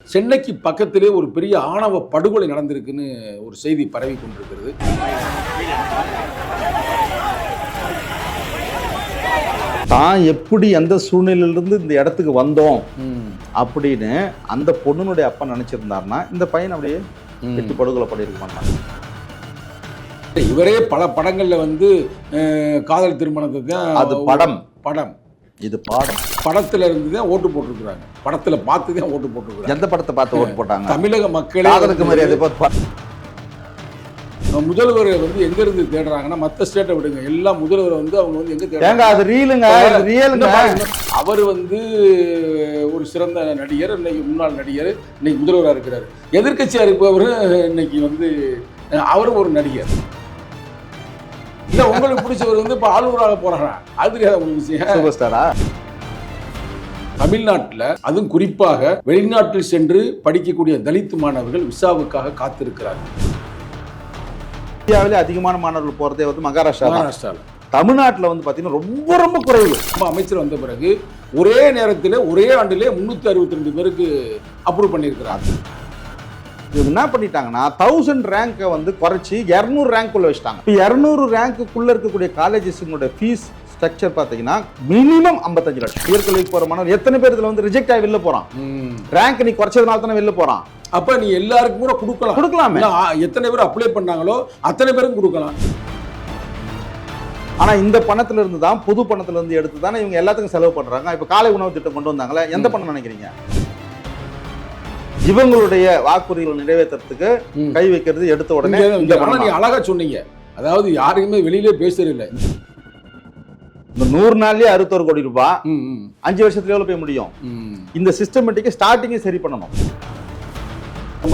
சென்னைக்கு பக்கத்திலே ஒரு பெரிய ஆணவ படுகொலை நடந்திருக்குன்னு ஒரு செய்தி பரவி கொண்டிருக்கிறது. தான் எப்படி எந்த சூழ்நிலையிலிருந்து இந்த இடத்துக்கு வந்தோம் அப்படின்னு அந்த பொண்ணுனுடைய அப்பா நினைச்சிருந்தாருன்னா இந்த பையன் அப்படியே வெட்டி படுகொலை பண்ணியிருக்க மாட்டான். இவரே பல படங்கள்ல வந்து காதல் திருமணத்தை தான் அது படம் இது பாடம். படத்துல இருந்து தான் ஓட்டு போட்டிருக்கிறாங்க. படத்துல பார்த்து தான் ஓட்டு போட்டிருக்கிறாங்க. எந்த படத்தை பார்த்து ஓட்டு போட்டாங்க? தமிழக மக்களே காதலுக்கு மரியாதை பார்த்து. முதல்வர் வந்து எங்க இருந்து தேடுறாங்கன்னா மற்ற ஸ்டேட்டை விடுங்க, எல்லா முதல்வரை வந்து அவங்க வந்து எங்க தேடுறாங்க? அது ரீலுங்க, ரியலுங்க. அவர் வந்து ஒரு சிறந்த நடிகர், இன்னைக்கு முன்னாள் நடிகர், இன்னைக்கு முதல்வராக இருக்கிறார். எதிர்கட்சியா இருப்பவர் இன்னைக்கு வந்து அவரும் ஒரு நடிகர். இல்ல உங்களுக்கு பிடிச்சவர் வந்து இப்ப ஆளுநராக போறாரா? அது தெரியாத உங்களுக்கு விஷயம். சூப்பர் ஸ்டாரா? தமிழ்நாட்டில் அதுவும் குறிப்பாக வெளிநாட்டில் சென்று படிக்கக்கூடிய தலித் மாணவர்கள் விசாவுக்காக காத்திருக்கிறார்கள். இந்தியாவிலே அதிகமான மாணவர்கள் போறதே வந்து மகாராஷ்டிராவில். தமிழ்நாட்டில் வந்து பார்த்தீங்கன்னா ரொம்ப ரொம்ப குறைவு. அமைச்சர் வந்த பிறகு ஒரே நேரத்தில் ஒரே ஆண்டிலே 362 பேருக்கு அப்ரூவ் பண்ணியிருக்கிறாங்க. இது என்ன பண்ணிட்டாங்கன்னா 1000 ரேங்கை வந்து குறைச்சி 200 ரேங்க்குள்ள வச்சுட்டாங்க. இப்போ 200 ரேங்க்குள்ள இருக்கக்கூடிய காலேஜஸுங்களோட ஃபீஸ் ஸ்ட்ரக்சர் பார்த்தீங்கன்னா மினிமம் 55 லட்சம். உயர்கல்விக்கு போகிற மாணவர் எத்தனை பேர் இதில் வந்து ரிஜெக்ட் ஆகி வெளில போகிறான்? ரேங்க் நீ குறைச்சதுனால தானே வெளில போகிறான். அப்போ நீ எல்லாருக்கும் கூட கொடுக்கலாமே. எத்தனை பேர் அப்ளை பண்ணாங்களோ அத்தனை பேரும் கொடுக்கலாம். ஆனால் இந்த பணத்துல இருந்து தான், பொது பணத்துல இருந்து எடுத்து தானே இவங்க எல்லாத்துக்கும் செலவு பண்ணுறாங்க. இப்போ காலை உணவு திட்டம் கொண்டு வந்தாங்களே, எந்த பணம் நினைக்கிறீங்க? இவங்களுடைய வாக்குறுதிகளை நிறைவேற்றுறதுக்கு கை வைக்கிறது எடுத்த உடனே. நீங்க அழகா சொன்னீங்க, அதாவது யாருக்குமே வெளியிலே பேசுறது இல்லை. இந்த 100 நாள்லயே 61 கோடி ரூபாய் 5 வருஷத்துல எவ்வளவு போய் முடியும்? இந்த சிஸ்டமேட்டிக் ஸ்டார்டிங்கே சரி பண்ணணும்.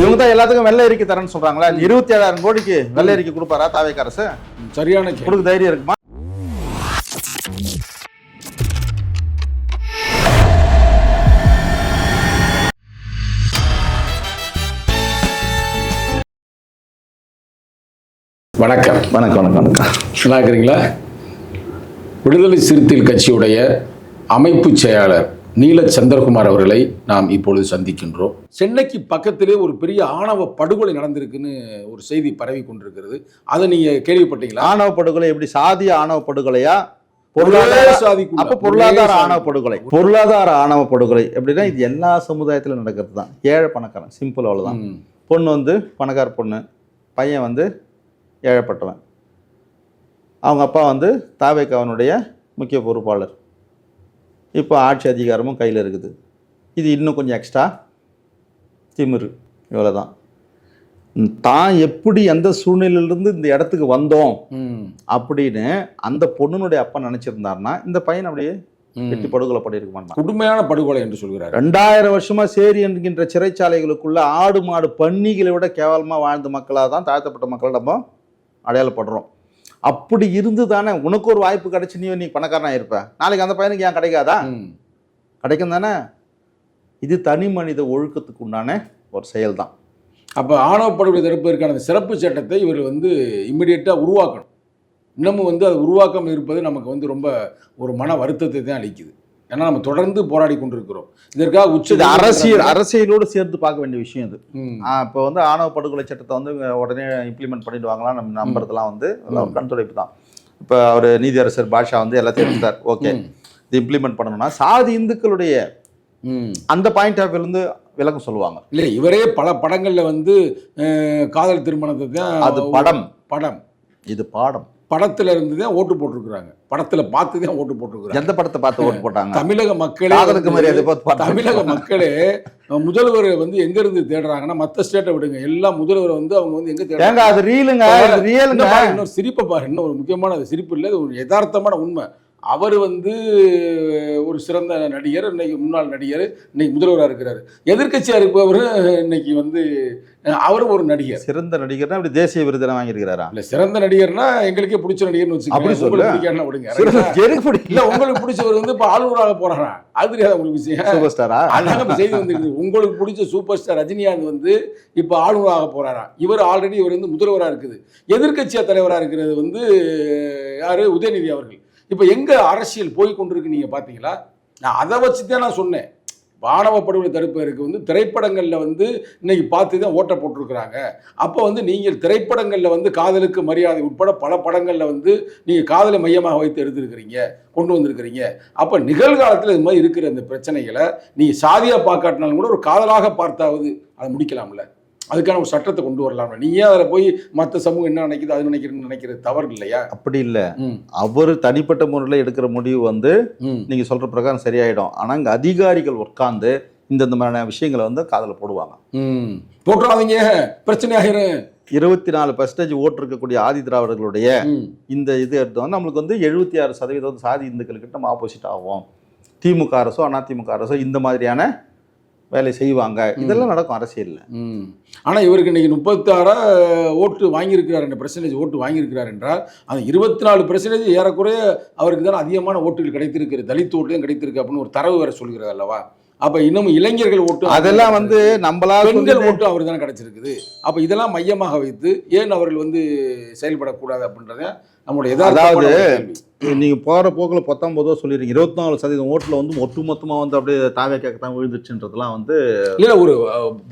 இவங்க தான் எல்லாத்துக்கும் வெள்ளை அறிக்கை தரேன்னு சொல்றாங்களா? 27,000 கோடிக்கு வெள்ளை அறிக்கை கொடுப்பாரா தாவேக அரசு? சரியான கொடுக்க தைரியம் இருக்குமா? வணக்கம். வணக்கம் வணக்கம் வணக்கம். நல்லா இருக்கிறீங்களா? விடுதலை சிறுத்தைகள் கட்சியுடைய அமைப்பு செயலாளர் நீல சந்திரகுமார் அவர்களை நாம் இப்பொழுது சந்திக்கின்றோம். சென்னைக்கு பக்கத்திலே ஒரு பெரிய ஆணவ படுகொலை நடந்திருக்குன்னு ஒரு செய்தி பரவி கொண்டிருக்கிறது. அதை நீங்க கேள்விப்பட்டீங்களா? ஆணவ படுகொலை எப்படி? சாதிய ஆணவ படுகொலையா? பொருளாதார ஆணவ படுகொலை. பொருளாதார ஆணவ படுகொலை எப்படின்னா இது எல்லா சமுதாயத்திலும் நடக்கிறது தான். ஏழை பணக்காரன், சிம்பிள், அவ்வளவுதான். பொண்ணு வந்து பணக்கார பொண்ணு, பையன் வந்து ஏழைப்பட்டவன். அவங்க அப்பா வந்து தாவேகாவினுடைய முக்கிய பொறுப்பாளர். இப்போ ஆட்சி அதிகாரமும் கையில் இருக்குது. இது இன்னும் கொஞ்சம் எக்ஸ்ட்ரா திமிரு. இவ்வளோதான். தான் எப்படி எந்த சூழ்நிலையிலிருந்து இந்த இடத்துக்கு வந்தோம் அப்படின்னு அந்த பொண்ணுனுடைய அப்பா நினைச்சிருந்தாருன்னா இந்த பையன் அப்படியே வெட்டி படுகொலை பண்ணியிருக்க மாட்டான். கொடுமையான படுகொலை என்று சொல்கிறார். 2000 வருஷமா சேரி என்கின்ற சிறைச்சாலைகளுக்குள்ள ஆடு மாடு பன்னிகளை விட கேவலமாக வாழ்ந்த மக்களாக தான், தாழ்த்தப்பட்ட மக்களை நம்ம அடையாளப்படுறோம். அப்படி இருந்து தானே உனக்கு ஒரு வாய்ப்பு கிடைச்சி நீ பணக்காரனா இருப்ப. நாளைக்கு அந்த பையனுக்கு ஏன் கிடைக்காதா? கிடைக்கும் தானே. இது தனி மனித ஒழுக்கத்துக்கு உண்டான ஒரு செயல் தான். அப்போ ஆணவ படுகொலை தடுப்பதற்கான சிறப்பு சட்டத்தை இவர் வந்து இம்மிடியேட்டாக உருவாக்கணும். இன்னமும் வந்து அது உருவாக்கம் இருப்பது நமக்கு வந்து ரொம்ப ஒரு மன வருத்தத்தை தான் அளிக்குது. ஏன்னா நம்ம தொடர்ந்து போராடி கொண்டிருக்கிறோம். இதற்காக அரசியலோடு சேர்த்து பார்க்க வேண்டிய விஷயம் இது. இப்போ வந்து ஆணவ படுகொலை சட்டத்தை வந்து உடனே இம்ப்ளிமெண்ட் பண்ணிடுவாங்களாம் நம்ம நம்புறதுலாம் வந்து கண் துடைப்பு தான். இப்போ அவர் நீதியரசர் பாஷா வந்து எல்லாத்தையும் இருந்தார். ஓகே, இது இம்ப்ளிமெண்ட் பண்ணணும்னா சாதி இந்துக்களுடைய அந்த பாயிண்ட் ஆஃப் வியூ வந்து விளக்கம் சொல்லுவாங்க. இல்லை, இவரே பல படங்கள்ல வந்து காதல் திருமணத்தை தான். அது படம் இது பாடம். படத்துல இருந்து தான் ஓட்டு போட்டிருக்கிறாங்க. படத்துல பார்த்து தான் ஓட்டு போட்டிருக்கிறாங்க. எந்த படத்தை பார்த்து ஓட்டு போட்டாங்க? தமிழக மக்களே. காதலுக்கு மரியாதை பார்த்து. தமிழக மக்களே முதல்வர் வந்து எங்க இருந்து தேடுறாங்கன்னா மற்ற ஸ்டேட்டை விடுங்க, எல்லா முதல்வரை வந்து அவங்க வந்து எங்க தேடுறாங்க? அது ரீலுங்க, ரியலுங்க. இன்னொரு சிரிப்பை பாரு, இன்னும் ஒரு முக்கியமான சிரிப்பு இல்லை, ஒரு யதார்த்தமான உண்மை. அவர் வந்து ஒரு சிறந்த நடிகர், இன்னைக்கு முன்னாள் நடிகர், இன்னைக்கு முதல்வராக இருக்கிறார். எதிர்கட்சியா இருப்பவர் இன்னைக்கு வந்து அவரும் ஒரு நடிகர். சிறந்த நடிகர்னா அப்படி தேசிய விருது வாங்கியிருக்கிறாரா? இல்ல, சிறந்த நடிகர்னா எங்களுக்கே பிடிச்ச நடிகர்னு வச்சுக்கோங்க. விடுங்க. இல்ல, உங்களுக்கு பிடிச்சவர் வந்து இப்ப ஆளுநராக போறாரா? அது தெரியாத உங்களுக்கு விஷயம். சூப்பர் ஸ்டாரா? அழகாக செய்தி வந்துருக்கு. உங்களுக்கு பிடிச்ச சூப்பர் ஸ்டார் ரஜினிகாந்த் வந்து இப்ப ஆளுநராக போறாரா? இவர் ஆல்ரெடி இவர் வந்து முதல்வராக இருக்குது. எதிர்கட்சியா தலைவராக இருக்கிறது வந்து யாரு? உதயநிதி அவர்கள். இப்போ எங்கே அரசியல் போய் கொண்டிருக்கு நீங்கள் பார்த்தீங்களா? நான் அதை வச்சு தான் நான் சொன்னேன். ஆணவ படுகொலை தடுப்பதற்கு வந்து திரைப்படங்களில் வந்து இன்னைக்கு பார்த்து தான் ஓட்ட போட்டிருக்கிறாங்க. அப்போ வந்து நீங்கள் திரைப்படங்களில் வந்து காதலுக்கு மரியாதை உட்பட பல படங்களில் வந்து நீங்கள் காதலை மையமாக வைத்து எடுத்திருக்கிறீங்க, கொண்டு வந்திருக்கிறீங்க. அப்போ நிகழ்காலத்தில் இது மாதிரி இருக்கிற அந்த பிரச்சனைகளை நீங்கள் சாதியாக பார்க்காட்டினாலும் கூட ஒரு காதலாக பார்த்தாவது அதை முடிக்கலாம்ல. அதுக்கான ஒரு சட்டத்தை கொண்டு வரலாம்ல. நீ ஏன் அதில் போய் மற்ற சமூகம் என்ன நினைக்குது அது நினைக்கிறது தவறு இல்லையா? அப்படி இல்லை. அவர் தனிப்பட்ட முறையில் எடுக்கிற முடிவு வந்து நீங்கள் சொல்கிற பிரகாரம் சரியாயிடும். ஆனால் இங்கே அதிகாரிகள் உட்கார்ந்து இந்த மாதிரியான விஷயங்களை வந்து காதில் போடுவாங்க. போட்டுறாதீங்க, பிரச்சனை ஆகிரும். 24% ஓட்டு இருக்கக்கூடிய ஆதி திராவிடர்களுடைய இந்த இது எடுத்தோம் நம்மளுக்கு வந்து 76% சாதி இந்துக்களுக்கிட்ட நம்ம ஆப்போசிட் ஆகும். திமுக அரசோ அதிமுக அரசோ இந்த மாதிரியான வேலை செய்வாங்க. இதெல்லாம் நடக்கும் அரசியலில். ஆனால் இவருக்கு இன்னைக்கு 36 ஓட்டு வாங்கியிருக்கிறார், 2% ஓட்டு வாங்கியிருக்கிறார் என்றால் அந்த 24% ஏறக்குறைய அவருக்கு தான் அதிகமான ஓட்டுகள் கிடைத்திருக்கு, தலித் ஓட்டு தான் கிடைத்திருக்கு அப்படின்னு ஒரு தரவு வேற சொல்கிறது அல்லவா? அப்ப இன்னும் இளைஞர்கள் ஓட்டு, அதெல்லாம் வந்து நம்மளா பெண்கள் ஓட்டு அவர் தானே கிடைச்சிருக்குது. அப்ப இதெல்லாம் மையமாக வைத்து ஏன் அவர்கள் வந்து செயல்படக்கூடாது அப்படின்றத நம்மளுடைய அதாவது நீங்க போற போக்கில் 19 சொல்லிருக்கீங்க. 24% ஓட்டுல வந்து ஒட்டுமொத்தமா வந்து அப்படியே தாவேக்காகத்தான் விழுந்துச்சுன்றதுலாம் வந்து இல்ல, ஒரு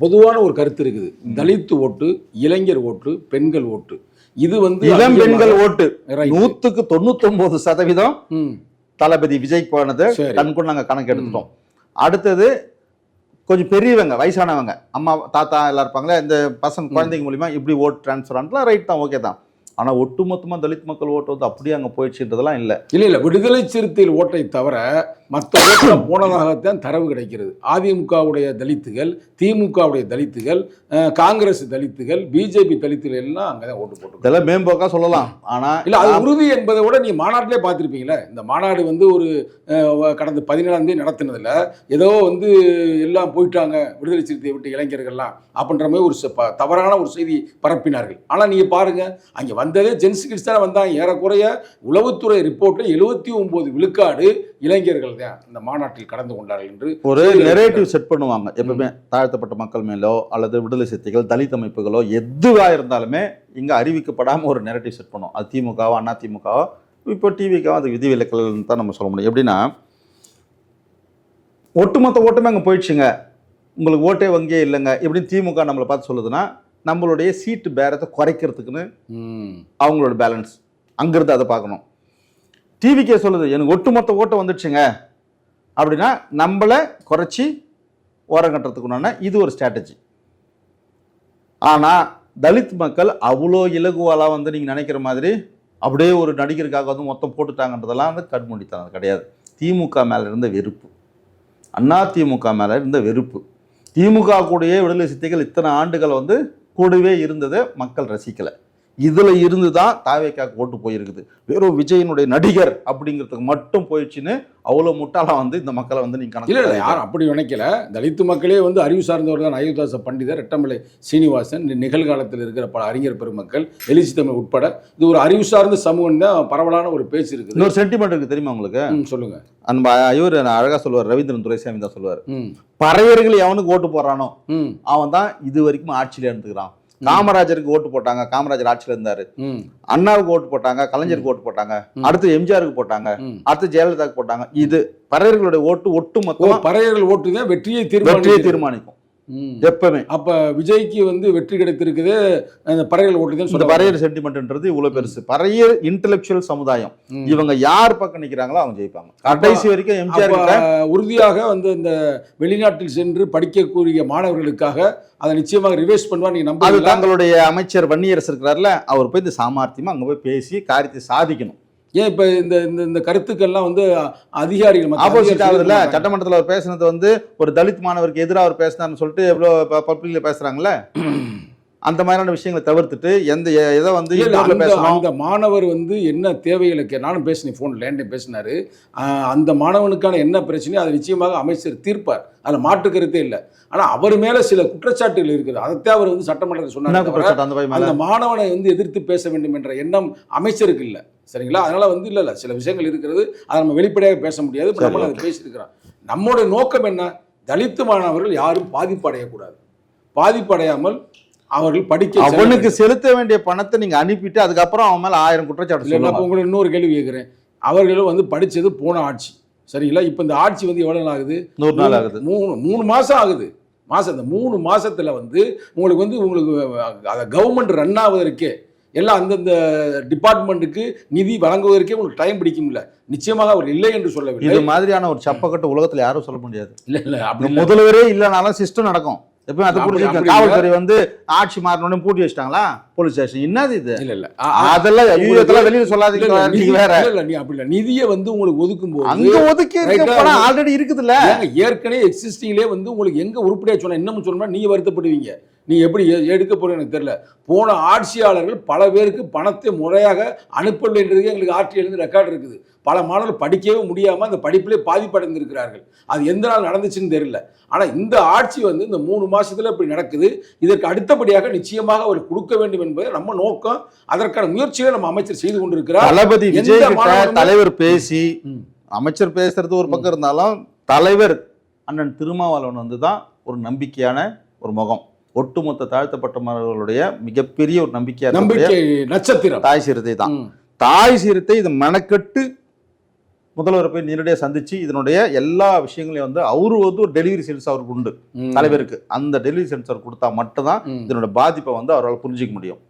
பொதுவான ஒரு கருத்து இருக்குது. தலித் ஓட்டு, இளைஞர் ஓட்டு, பெண்கள் ஓட்டு, இது வந்து இளம் பெண்கள் ஓட்டு 100க்கு 99% தளபதி விஜய் போனது கண்கூட நாங்க கணக்கு எடுத்துட்டோம். அடுத்தது கொஞ்சம் பெரியவங்க, வயசானவங்க, அம்மா தாத்தா எல்லாம் இருப்பாங்களே, இந்த பசங்க குழந்தைங்க மூலியமா இப்படி ஓட்டு டிரான்ஸ்ஃபர் ஆனதுலாம் ரைட் தான், ஓகே தான். ஆனால் ஒட்டுமொத்தமாக தலித் மக்கள் ஓட்டு வந்து அப்படியே அங்கே போயிடுச்சுன்றதெல்லாம் இல்லை. இல்லை, விடுதலை சிறுத்தைகள் ஓட்டை தவிர மற்ற ஓட்டில் போனதாகத்தான் தரவு கிடைக்கிறது. அதிமுகவுடைய தலித்துகள், திமுகவுடைய தலித்துகள், காங்கிரஸ் தலித்துகள், பிஜேபி தலித்துகள் எல்லாம் அங்கே தான் ஓட்டு போட்டு இதெல்லாம் மேம்போக்கா சொல்லலாம். ஆனால் இல்லை, அது உறுதி என்பதை விட நீ மாநாட்டிலே பார்த்துருப்பீங்களே. இந்த மாநாடு வந்து ஒரு கடந்த 17ஆம் தேதி நடத்தினதில் ஏதோ வந்து எல்லாம் போயிட்டாங்க விடுதலை சிறுத்தையை விட்டு இளைஞர்கள்லாம் அப்படின்ற மாதிரி ஒரு தவறான ஒரு செய்தி பரப்பினார்கள். ஆனால் நீங்கள் பாருங்கள், அங்கே வந்ததே ஜென்ஸ் கிட்ஸ் தான் வந்தாங்க. ஏறக்குறைய உளவுத்துறை ரிப்போர்ட்டில் 79 விழுக்காடு இளைஞர்கள் தான் இந்த மாநாட்டில் கலந்து கொண்டார்கள் என்று ஒரு நெரேட்டிவ் செட் பண்ணுவாங்க. எப்பவுமே தாழ்த்தப்பட்ட மக்கள் மேலோ அல்லது விடுதலை சிறுத்தைகள், தலித் அமைப்புகளோ எதுவாக இருந்தாலுமே இங்கே அறிவிக்கப்படாமல் ஒரு நெரேட்டிவ் செட் பண்ணுவோம். அது திமுகவோ அதிமுகவோ இப்போ டிவிக்காவோ அது விதிவிலக்கல் தான் நம்ம சொல்ல முடியும். எப்படின்னா ஒட்டுமொத்த ஓட்டுமே அங்கே போயிடுச்சுங்க, உங்களுக்கு ஓட்டே வங்கியே இல்லைங்க எப்படின்னு திமுக நம்மளை பார்த்து சொல்லுதுன்னா நம்மளுடைய சீட்டு பேரத்தை குறைக்கிறதுக்குன்னு அவங்களோட பேலன்ஸ் அங்கிருந்து அதை பார்க்கணும். டிவிக்கே சொல்லுது எனக்கு ஒட்டுமொத்த ஓட்டை வந்துடுச்சுங்க அப்படின்னா நம்மளை குறைச்சி ஓரங்கட்டுறதுக்குன்னா இது ஒரு ஸ்ட்ராட்டஜி. ஆனால் தலித் மக்கள் அவ்வளோ இலகுவாலாம் வந்து நீங்கள் நினைக்கிற மாதிரி அப்படியே ஒரு நடிகருக்காக வந்து மொத்தம் போட்டுட்டாங்கன்றதெல்லாம் வந்து கண்மூடித்தனம் கிடையாது. திமுக மேலே இருந்த வெறுப்பு, அதிமுக மேலே இருந்த வெறுப்பு, திமுக கூடயே விடுதலை சிறுத்தைகள் இத்தனை ஆண்டுகள் வந்து கூடவே இருந்ததை மக்கள் ரசிக்கலை. இதில் இருந்து தான் தாவேக்காக்கு ஓட்டு போயிருக்குது. வெறும் விஜயனுடைய நடிகர் அப்படிங்கிறதுக்கு மட்டும் போயிடுச்சுன்னு அவ்வளோ முட்டாளாக வந்து இந்த மக்களை வந்து நீங்கள் கணக்கு இல்லை, யாரும் அப்படி நினைக்கல. தலித்து மக்களே வந்து அறிவு சார்ந்தவர் தான். அயோத்தாச பண்டிதர், ரெட்டமலை சீனிவாசன், நிகழ்காலத்தில் இருக்கிற பல அறிஞர் பெருமக்கள், எழுச்சி தமிழ் உட்பட இது ஒரு அறிவு சார்ந்த சமூகம் தான். பரவலான ஒரு பேச்சு இருக்குது. இன்னொரு சென்டிமெண்ட் இருக்குது தெரியுமா உங்களுக்கு? சொல்லுங்க. அந்த இவர் அழகாக சொல்லுவார், ரவீந்திரன் துரைசாமி தான் சொல்லுவார், பறையர்கள் எவனுக்கு ஓட்டு போடுறானோ அவன் தான் இது வரைக்கும் ஆட்சியில் இருந்துக்கிறான். காமராஜருக்கு ஓட்டு போட்டாங்க, காமராஜர் ஆட்சியில் இருந்தாரு. அண்ணாவுக்கு ஓட்டு போட்டாங்க, கலைஞருக்கு ஓட்டு போட்டாங்க, அடுத்து எம்ஜிஆருக்கு போட்டாங்க, அடுத்து ஜெயலலிதாவுக்கு போட்டாங்க. இது பறையர்களுடைய ஓட்டு ஒட்டுமொத்தம் பறையர்கள் ஓட்டு தான் வெற்றியை தீர்மானிக்கும் எப்பவுமே. அப்ப விஜய்க்கு வந்து வெற்றி கிடைத்திருக்குது அந்த பறையர் ஓட்டு தான். இந்த பறையர் சென்டிமெண்ட்ன்றது இவ்வளவு பெருசு. பறையர் இன்டெலெக்சுவல் சமுதாயம், இவங்க யார் பக்கம் நிக்கிறாங்களோ அவங்க ஜெயிப்பாங்க. கடைசி வரைக்கும் எம்ஜிஆர் உறுதியாக வந்து இந்த வெளிநாட்டில் சென்று படிக்கக்கூடிய மாணவர்களுக்காக அதை நிச்சயமாக ரிவைஸ் பண்ணுவார். நீங்க நம்ப. அது தங்களுடைய அமைச்சர் வன்னியரசு இருக்கிறார்ல, அவர் போய் இந்த சாமர்த்தியமா அங்க போய் பேசி காரியத்தை சாதிக்கணும். ஏன் இப்போ இந்த இந்த கருத்துக்கள்லாம் வந்து அதிகாரிகள் ஆப்போசிட் ஆகுதுல்ல. சட்டமன்றத்தில் அவர் பேசுனது வந்து ஒரு தலித் மாணவருக்கு எதிராக அவர் பேசினார்னு சொல்லிட்டு எவ்வளோ பப்ளிக்ல பேசுறாங்களே, அந்த மாதிரியான விஷயங்களை தவிர்த்துட்டு எதை வந்து அந்த மாணவர் வந்து என்ன தேவைகளுக்கு நானும் பேசினேன், ஃபோன் லேண்டே பேசினாரு. அந்த மாணவனுக்கான என்ன பிரச்சனையோ அதை நிச்சயமாக அமைச்சர் தீர்ப்பார், அதில் மாற்று கருத்தே இல்லை. ஆனால் அவர் மேலே சில குற்றச்சாட்டுகள் இருக்குது. அதைத்தான் அவர் வந்து சட்டமன்றத்தில் சொன்னார். அந்த மாணவனை வந்து எதிர்த்து பேச வேண்டும் என்ற எண்ணம் அமைச்சருக்கு இல்லை. சரிங்களா? அதனால வந்து இல்லை சில விஷயங்கள் இருக்கிறது, அதை நம்ம வெளிப்படையாக பேச முடியாது. இப்போ நம்மளும் அதை பேசியிருக்கிறோம். நம்மளுடைய நோக்கம் என்ன? தலித்து மாணவர்கள் யாரும் பாதிப்படையக்கூடாது. பாதிப்படையாமல் அவர்கள் படிக்க, அவனுக்கு செலுத்த வேண்டிய பணத்தை நீங்க அனுப்பிட்டு அதுக்கப்புறம் அவன் மேல 1000 குற்றச்சாட்டு. இல்லை, நான் உங்களுக்கு இன்னொரு கேள்வி கேட்குறேன். அவர்களும் வந்து படித்தது போன ஆட்சி, சரிங்களா? இப்போ இந்த ஆட்சி வந்து எவ்வளவு நாள் ஆகுது? 100 நாள் ஆகுது. 3 மாசம் ஆகுது. இந்த 3 மாசத்துல வந்து உங்களுக்கு அதை கவர்மெண்ட் ரன் ஆவதற்கே எல்லாம் அந்தந்த டிபார்ட்மெண்ட்டுக்கு நிதி வழங்குவதற்கே உங்களுக்கு டைம் பிடிக்கும்ல. நிச்சயமாக அவர் இல்லை என்று சொல்லவில்லை. இது மாதிரியான ஒரு சப்பக்கட்டு உலகத்துல யாரும் சொல்ல முடியாது. இல்ல அப்படி இல்ல. முதல்வரே இல்லைனாலும் சிஸ்டம் நடக்கும். எப்பவும் அதை புரிஞ்சுக்க. அப்படி காவல்துறை வந்து ஆட்சி மாறினோட பூட்டி வச்சிட்டாங்களா போலீஸ் ஸ்டேஷன்? என்னது இது? இல்ல அதெல்லாம் இதெல்லாம் வெளியில சொல்லாதீங்க. நீங்க வேற இல்ல நீ அப்படி இல்ல. நிதியை வந்து உங்களுக்கு ஒதுக்கும் போது அங்க ஒதுக்கி ஆல்ரெடி இருக்குதுல்ல. ஏற்கனவே எக்ஸிஸ்டிங்லேயே வந்து உங்களுக்கு எங்க உருப்படியா சொன்னா இன்னமும் சொன்னா நீங்க வருத்தப்படுவீங்க. நீ எப்படி எடுக்க போறீங்க எனக்கு தெரியல. போன ஆட்சியாளர்கள் பல பேருக்கு பணத்தை முறையாக அனுப்பவில்லை என்றது எங்களுக்கு ஆர்டிஐ ரெக்கார்டு இருக்குது. பல மாணவர்கள் படிக்கவே முடியாம அந்த படிப்பிலே பாதிப்படைந்திருக்கிறார்கள். அது எந்த நாள் நடந்துச்சுன்னு தெரியல. ஆனா இந்த ஆட்சி வந்து இந்த 3 மாசத்துல இப்படி நடக்குது. இதற்கு அடுத்தபடியாக நிச்சயமாக அவர் கொடுக்க வேண்டும் என்பது நம்ம நோக்கம். அதற்கான முயற்சிகளை நம்ம அமைச்சர் செய்து கொண்டிருக்கிறார். தளபதி விஜய் கிட்ட தலைவர் பேசி, அமைச்சர் பேசுறது ஒரு பக்கம் இருந்தாலும் தலைவர் அண்ணன் திருமாவளவன் வந்து தான் ஒரு நம்பிக்கையான ஒரு முகம். ஒட்டுமொத்த தாழ்த்தப்பட்ட மாணவர்களுடைய மிகப்பெரிய ஒரு நம்பிக்கை நட்சத்திரம் தாய் சிறுத்தை தான். தாய் சிறுத்தை இது மெனக்கட்டு முதல்வரை போய் நேரடியாக சந்திச்சு இதனுடைய எல்லா விஷயங்களையும் வந்து அவரு வந்து ஒரு டெலிவரி சென்ஸ் அவருக்கு உண்டு தலைவருக்கு. அந்த டெலிவரி சென்ஸ் கொடுத்தா மட்டும்தான் இதனோட பாதிப்பை வந்து அவரால் புரிஞ்சிக்க முடியும்.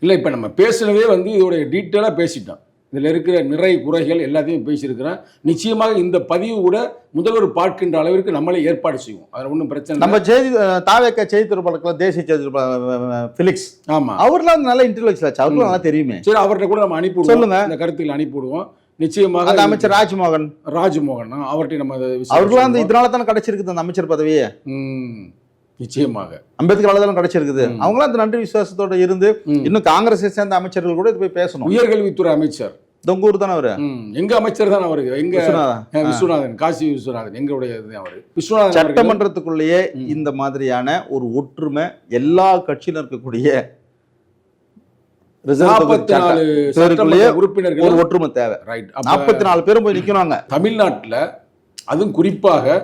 இல்லை இப்போ நம்ம பேசுனதே வந்து இதோடைய டீட்டெயிலாக பேசிட்டோம். இதில் இருக்கிற நிறை குறைகள் எல்லாத்தையும் பேசியிருக்கிறேன். நிச்சயமாக இந்த பதிவு கூட முதல்வர் பார்க்கின்ற அளவிற்கு நம்மளே ஏற்பாடு செய்வோம். அதில் ஒன்றும் பிரச்சனை. நம்ம செய்தி தாவேக்க செய்தி தொடர்பாளர்கள் தேசிய செய்தி ஃபிலிக்ஸ், ஆமாம், அவர்லாம் நல்ல இன்டெலெக்சுவல் ஆச்சு, அவருக்கும் நல்லா தெரியுமே. சரி, அவர்கிட்ட கூட நம்ம அனுப்பி சொல்லுங்க, இந்த கருத்துக்களை அனுப்பிவிடுவோம். நிச்சயமாக அந்த அமைச்சர் ராஜ்மோகன் அவர்கிட்ட நம்ம அவர்களாம் அந்த இதனால தானே கிடைச்சிருக்குது அந்த அமைச்சர் பதவியே. நிச்சயமாக அம்பேத்கரால தான் கிடைச்சிருக்குது. அவங்களாம் அந்த நன்றி விசுவாசத்தோட இருந்து இன்னும் காங்கிரஸை சேர்ந்த அமைச்சர்கள் கூட இது போய் பேசணும். உயர்கல்வித்துறை அமைச்சர் தொங்கூர் தானே அவரு, எங்க அமைச்சர் தான் அவரு, எங்க விஸ்வநாதன், காசி விஸ்வநாதன் எங்களுடைய அவரு விஸ்வநாதன். சட்டமன்றத்துக்குள்ளேயே இந்த மாதிரியான ஒரு ஒற்றுமை எல்லா கட்சியிலும் இருக்கக்கூடிய உறுப்பினர்கள் ஒற்றுமை தேவை. 44 பேரும் போய் நிக்கணுங்க தமிழ்நாட்டில். அதுவும் குறிப்பாக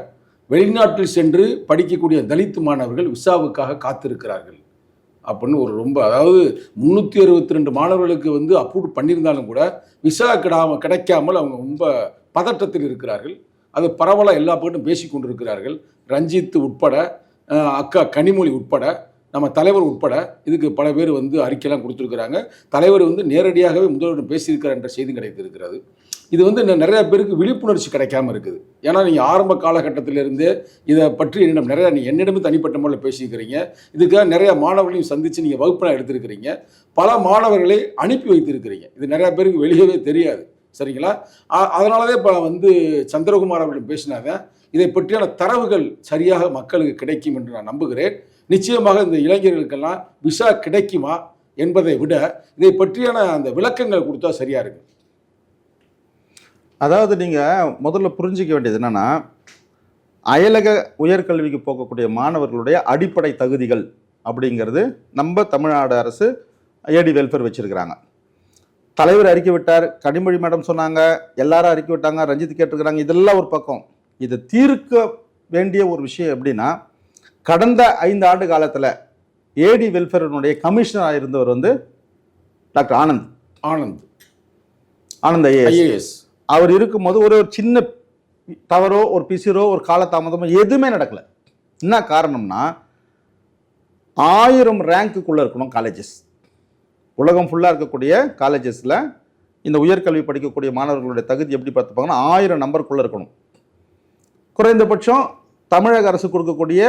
வெளிநாட்டில் சென்று படிக்கக்கூடிய தலித் மாணவர்கள் விசாவுக்காக காத்திருக்கிறார்கள் அப்படின்னு ஒரு ரொம்ப, அதாவது 362 மாணவர்களுக்கு வந்து அப்ரூவ் பண்ணியிருந்தாலும் கூட விசா கிடைக்காமல் அவங்க ரொம்ப பதட்டத்தில் இருக்கிறார்கள். அது பரவலாக எல்லா பக்கமும் பேசி கொண்டிருக்கிறார்கள். ரஞ்சித் உட்பட, அக்கா கனிமொழி உட்பட, நம்ம தலைவர் உட்பட இதுக்கு பல பேர் வந்து அறிக்கையெல்லாம் கொடுத்துருக்குறாங்க. தலைவர் வந்து நேரடியாகவே முதல்வரிடம் பேசியிருக்கிறார் என்ற செய்தி கிடைத்திருக்கிறது. இது வந்து நிறைய பேருக்கு விழிப்புணர்ச்சி கிடைக்காம இருக்குது. ஏன்னா நீங்கள் ஆரம்ப காலகட்டத்திலிருந்தே இதை பற்றி என்னிடமே தனிப்பட்ட முறையில் பேசியிருக்கிறீங்க. இதுக்காக நிறைய மாணவர்களையும் சந்தித்து நீங்கள் வகுப்பெல்லாம் எடுத்திருக்கிறீங்க. பல மாணவர்களை அனுப்பி வைத்திருக்கிறீங்க. இது நிறையா பேருக்கு வெளியவே தெரியாது. சரிங்களா? அதனால தான் இப்போ வந்து சந்திரகுமார் அவர்கள் பேசினாங்க. இதை பற்றியான தரவுகள் சரியாக மக்களுக்கு கிடைக்கும் என்று நான் நம்புகிறேன். நிச்சயமாக இந்த இளைஞர்களுக்கெல்லாம் விசா கிடைக்குமா என்பதை விட இதை பற்றியான அந்த விளக்கங்கள் கொடுத்தா சரியா இருக்கு. அதாவது நீங்கள் முதல்ல புரிஞ்சிக்க வேண்டியது என்னென்னா, அயலக உயர்கல்விக்கு போகக்கூடிய மாணவர்களுடைய அடிப்படை தகுதிகள் அப்படிங்கிறது நம்ம தமிழ்நாடு அரசு ஏடி வெல்ஃபேர் வச்சுருக்கிறாங்க. தலைவர் அறிக்கை விட்டார், கனிமொழி மேடம் சொன்னாங்க, எல்லாரும் அறிக்கை விட்டாங்க, ரஞ்சித் கேட்டிருக்கிறாங்க. இதெல்லாம் ஒரு பக்கம். இதை தீர்க்க வேண்டிய ஒரு விஷயம் எப்படின்னா, கடந்த 5 ஆண்டு காலத்தில் ஏடி வெல்ஃபேரினுடைய கமிஷனராக இருந்தவர் வந்து டாக்டர் ஆனந்த் ஐஏஎஸ். அவர் இருக்கும்போது ஒரு சின்ன தவறோ ஒரு பிசிறோ ஒரு காலதாமதமோ எதுவுமே நடக்கலை. என்ன காரணம்னா, 1000 ரேங்க்குள்ளே இருக்கணும் காலேஜஸ். உலகம் ஃபுல்லாக இருக்கக்கூடிய காலேஜஸில் இந்த உயர்கல்வி படிக்கக்கூடிய மாணவர்களுடைய தகுதி எப்படி பார்த்துப்பாங்கன்னா 1000 நம்பருக்குள்ளே இருக்கணும். குறைந்தபட்சம் தமிழக அரசு கொடுக்கக்கூடிய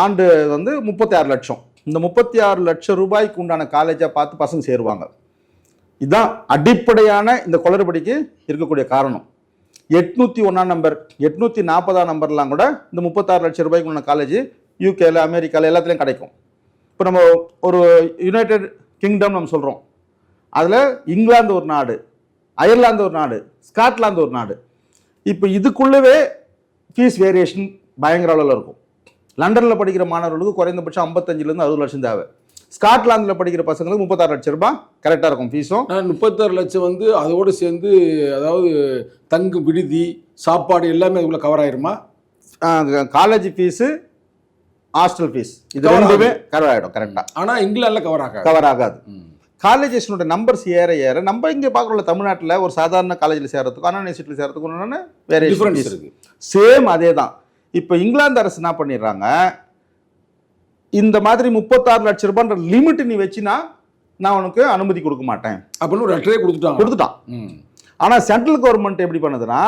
ஆண்டு வந்து 36 லட்சம். இந்த 36 லட்சம் ரூபாய்க்கு உண்டான காலேஜாக பார்த்து பசங்க சேருவாங்க. இதுதான் அடிப்படையான இந்த குளறுபடிக்கு இருக்கக்கூடிய காரணம். 801 நம்பர் 840 நம்பர்லாம் கூட இந்த 36 லட்சம் ரூபாய்க்கு உண்டான காலேஜ் யூகேல, அமெரிக்காவில் எல்லாத்துலேயும் கிடைக்கும். இப்போ நம்ம ஒரு யுனைடெட் கிங்டம் நம்ம சொல்கிறோம், அதில் இங்கிலாந்து ஒரு நாடு, அயர்லாந்து ஒரு நாடு, ஸ்காட்லாந்து ஒரு நாடு. இப்போ இதுக்குள்ளவே ஃபீஸ் வேரியேஷன் பயங்கர அளவில் இருக்கும். லண்டனில் படிக்கிற மாணவர்களுக்கு குறைந்தபட்சம் 55 60 லட்சம் தேவை. ஸ்காட்லாந்தில் படிக்கிற பசங்களுக்கு 36 லட்சம் ரூபாய் கரெக்டாக இருக்கும் ஃபீஸும். 36 லட்சம் வந்து அதோடு சேர்ந்து, அதாவது தங்கு விடுதி, சாப்பாடு எல்லாமே அதுக்குள்ள கவர் ஆயிருமா? காலேஜ் ஃபீஸு, ஹாஸ்டல் ஃபீஸ் இது ரெண்டுமே கவர் ஆகிடும் கரெக்டாக. ஆனால் இங்கிலாண்டில் கவர் ஆகாது. காலேஜஸ்னுடைய நம்பர்ஸ் ஏற ஏற நம்ம இங்கே பார்க்குறோம்ல தமிழ்நாட்டில் ஒரு சாதாரண காலேஜில் சேர்றதுக்கும் அண்ணா யூனிவர்சிட்டியில் சேர்றதுக்கும் ஒன்று வேற டிஃபரன்ஸ் இருக்கு. சேம் அதே தான். இப்போ இங்கிலாந்து அரசு என்ன பண்ணிடுறாங்க, இந்த மாதிரி 36 லட்சம் ரூபான்ற லிமிட் நீ வச்சுனா நான் உனக்கு அனுமதி கொடுக்க மாட்டேன் அப்படின்னு ஒரு லெட்டரே கொடுத்துட்டான். ஆனால் சென்ட்ரல் கவர்மெண்ட் எப்படி பண்ணுதுன்னா,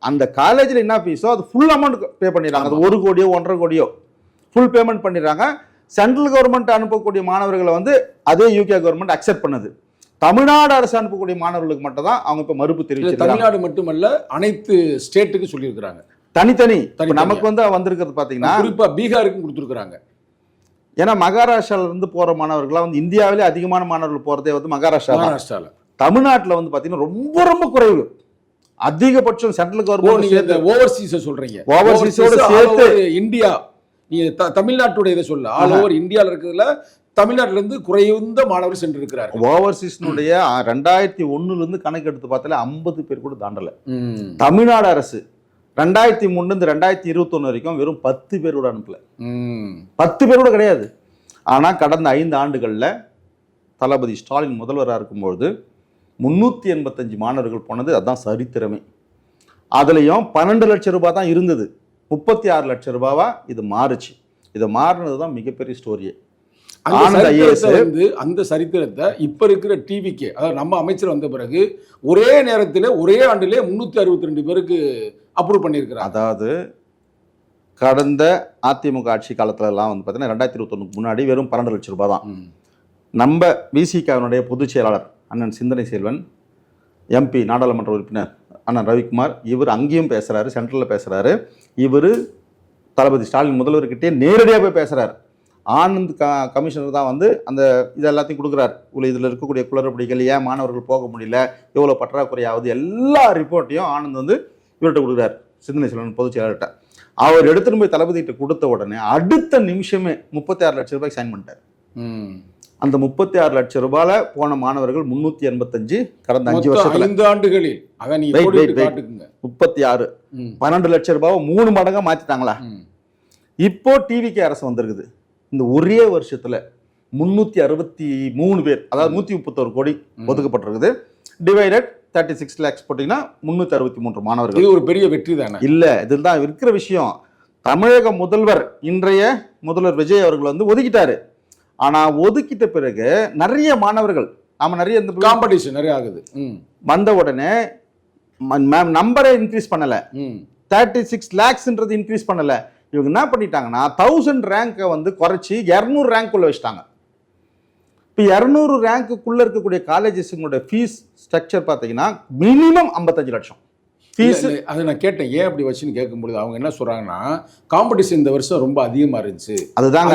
அந்த காலேஜில் என்ன ஃபீஸோ அது ஃபுல் அமௌண்ட் பே பண்ணிடுறாங்க. அது 1 கோடியோ 1.5 கோடியோ ஃபுல் பேமெண்ட் பண்ணிடுறாங்க. சென்ட்ரல் கவர்மெண்ட் அனுப்பக்கூடிய மாணவர்களை வந்து அதே யூகே கவர்மெண்ட் அக்செப்ட் பண்ணுது. தமிழ்நாடு அரசு அனுப்பக்கூடிய மாணவர்களுக்கு மட்டும் தான் அவங்க இப்போ மறுப்பு தெரிவிச்சிருக்காங்க. தமிழ்நாடு மட்டுமல்ல, அனைத்து ஸ்டேட்டுக்கு சொல்லியிருக்கிறாங்க தனித்தனி. நமக்கு வந்து வந்திருக்கிறது பார்த்தீங்கன்னா குறிப்பாக பீகாருக்கும் கொடுத்துருக்குறாங்க. ஏன்னா மகாராஷ்டிரால இருந்து போற மாணவர்கள்லாம் வந்து இந்தியாவிலே அதிகமான மாணவர்கள் போறதே வந்து மகாராஷ்டிரால. தமிழ்நாட்டில் வந்து பார்த்தீங்கன்னா ரொம்ப ரொம்ப குறைவு. அதிகபட்சம் சென்ட்ரல் கவர்மெண்ட் ஓவர்சீஸை சொல்றீங்க. ஓவர்சீஸோட சேர்த்து இந்தியா, நீங்க தமிழ்நாட்டுடைய இதை சொல்ல, ஆல் ஓவர் இந்தியாவில் இருக்கிறதுல தமிழ்நாட்டில இருந்து குறைந்த மாணவர் சென்று இருக்கிறார். ஓவர்சீஸ்னுடைய 2001 இருந்து கணக்கு எடுத்து பார்த்தாலே 50 பேர் கூட தாண்டல. தமிழ்நாடு அரசு 2003 இருந்து 2021 வரைக்கும் வெறும் 10 பேர் கூட அனுப்பல. 10 பேர் கூட கிடையாது. ஆனா கடந்த 5 ஆண்டுகள்ல தளபதி ஸ்டாலின் முதல்வராக இருக்கும்பொழுது 385 மாணவர்கள் போனது. அதுதான் சரித்திரமே. அதுலயும் 12 லட்சம் ரூபாய் தான் இருந்தது. 36 லட்சம் ரூபாவா இது மாறுச்சு. இது மாறினது தான் மிகப்பெரிய ஸ்டோரியே. அந்த சரித்திரத்தை இப்ப இருக்கிற டிவிக்கு, அதாவது நம்ம அமைச்சர் வந்த பிறகு ஒரே நேரத்தில் ஒரே ஆண்டிலே 362 பேருக்கு அப்ரூவ் பண்ணியிருக்கிறார். அதாவது கடந்த அதிமுக ஆட்சி காலத்துல எல்லாம் வந்து பார்த்தீங்கன்னா 2021 முன்னாடி வெறும் 12 லட்சம் ரூபாய் தான். நம்ம விசிகாவினுடைய பொதுச் செயலாளர் அண்ணன் சிந்தனை செல்வன், எம்பி நாடாளுமன்ற உறுப்பினர் அண்ணன் ரவிக்குமார், இவர் அங்கேயும் பேசுறாரு, சென்ட்ரலில் பேசுறாரு. இவர் தளபதி ஸ்டாலின் முதல்வர்கிட்டே நேரடியாக போய் பேசுறாரு. ஆனந்த் கமிஷனர் தான் வந்து அந்த இது எல்லாத்தையும் கொடுக்குறாரு. இதில் இருக்கக்கூடிய குளறுபடிகள், ஏன் மாணவர்கள் போக முடியல, எவ்வளோ பற்றாக்குறையாவது, எல்லா ரிப்போர்ட்டையும் ஆனந்த் வந்து இவர்கிட்ட கொடுக்குறாரு, சிந்தனை செல்வன் பொதுச் செயலாளர்கிட்ட. அவர் எடுத்துட்டு போய் தளபதிகிட்ட கொடுத்த உடனே அடுத்த நிமிஷமே 36 லட்சம் ரூபாய்க்கு சைன் பண்ணிட்டார். அந்த 36 லட்சம் ரூபாயில போன மாணவர்கள் 385 கடந்த 5 வருஷத்துல 5 ஆண்டுகளில் 36 12 லட்சம் ரூபாய் 3 மடங்கா மாத்திட்டாங்களா. இப்போ டிவிக்கு அரசு வந்திருக்குது. இந்த ஒரே வருஷத்துல 363 பேர், அதாவது 131 கோடி ஒதுக்கப்பட்டிருக்குது. டிவைடட் 36 lakhs போட்டீங்கன்னா 363 மாணவர்கள். இது ஒரு பெரிய வெற்றி தானே? இல்ல, இதில் தான் இருக்கிற விஷயம். தமிழக முதல்வர், இன்றைய முதல்வர் விஜய் அவர்கள் வந்து ஒதுக்கிட்டாரு. ஆனா ஒதுக்கிட்ட பிறகு நிறைய மாணவர்கள், நாம நிறைய இந்த காம்படிஷன் நிறைய ஆகுது. வந்த உடனே நம்பரை இன்க்ரீஸ் பண்ணல, 36 lakhsன்றது இன்க்ரீஸ் பண்ணல. இவங்க என்ன பண்ணிட்டாங்கன்னா 1000 ரேங்கை வந்து குறைச்சி 200 ரேங்க்குள்ள வச்சுட்டாங்க. இப்போ 200 ரேங்க்குள்ள இருக்கக்கூடிய காலேஜஸுங்களோட ஃபீஸ் ஸ்ட்ரக்சர் பார்த்தீங்கன்னா மினிமம் 55 லட்சம் ஃபீஸ். அதை நான் கேட்டேன், ஏன் அப்படி வச்சுன்னு கேட்கும்பொழுது அவங்க என்ன சொல்றாங்கன்னா, காம்படிஷன் இந்த வருஷம் ரொம்ப அதிகமா இருந்துச்சு, அதுதாங்க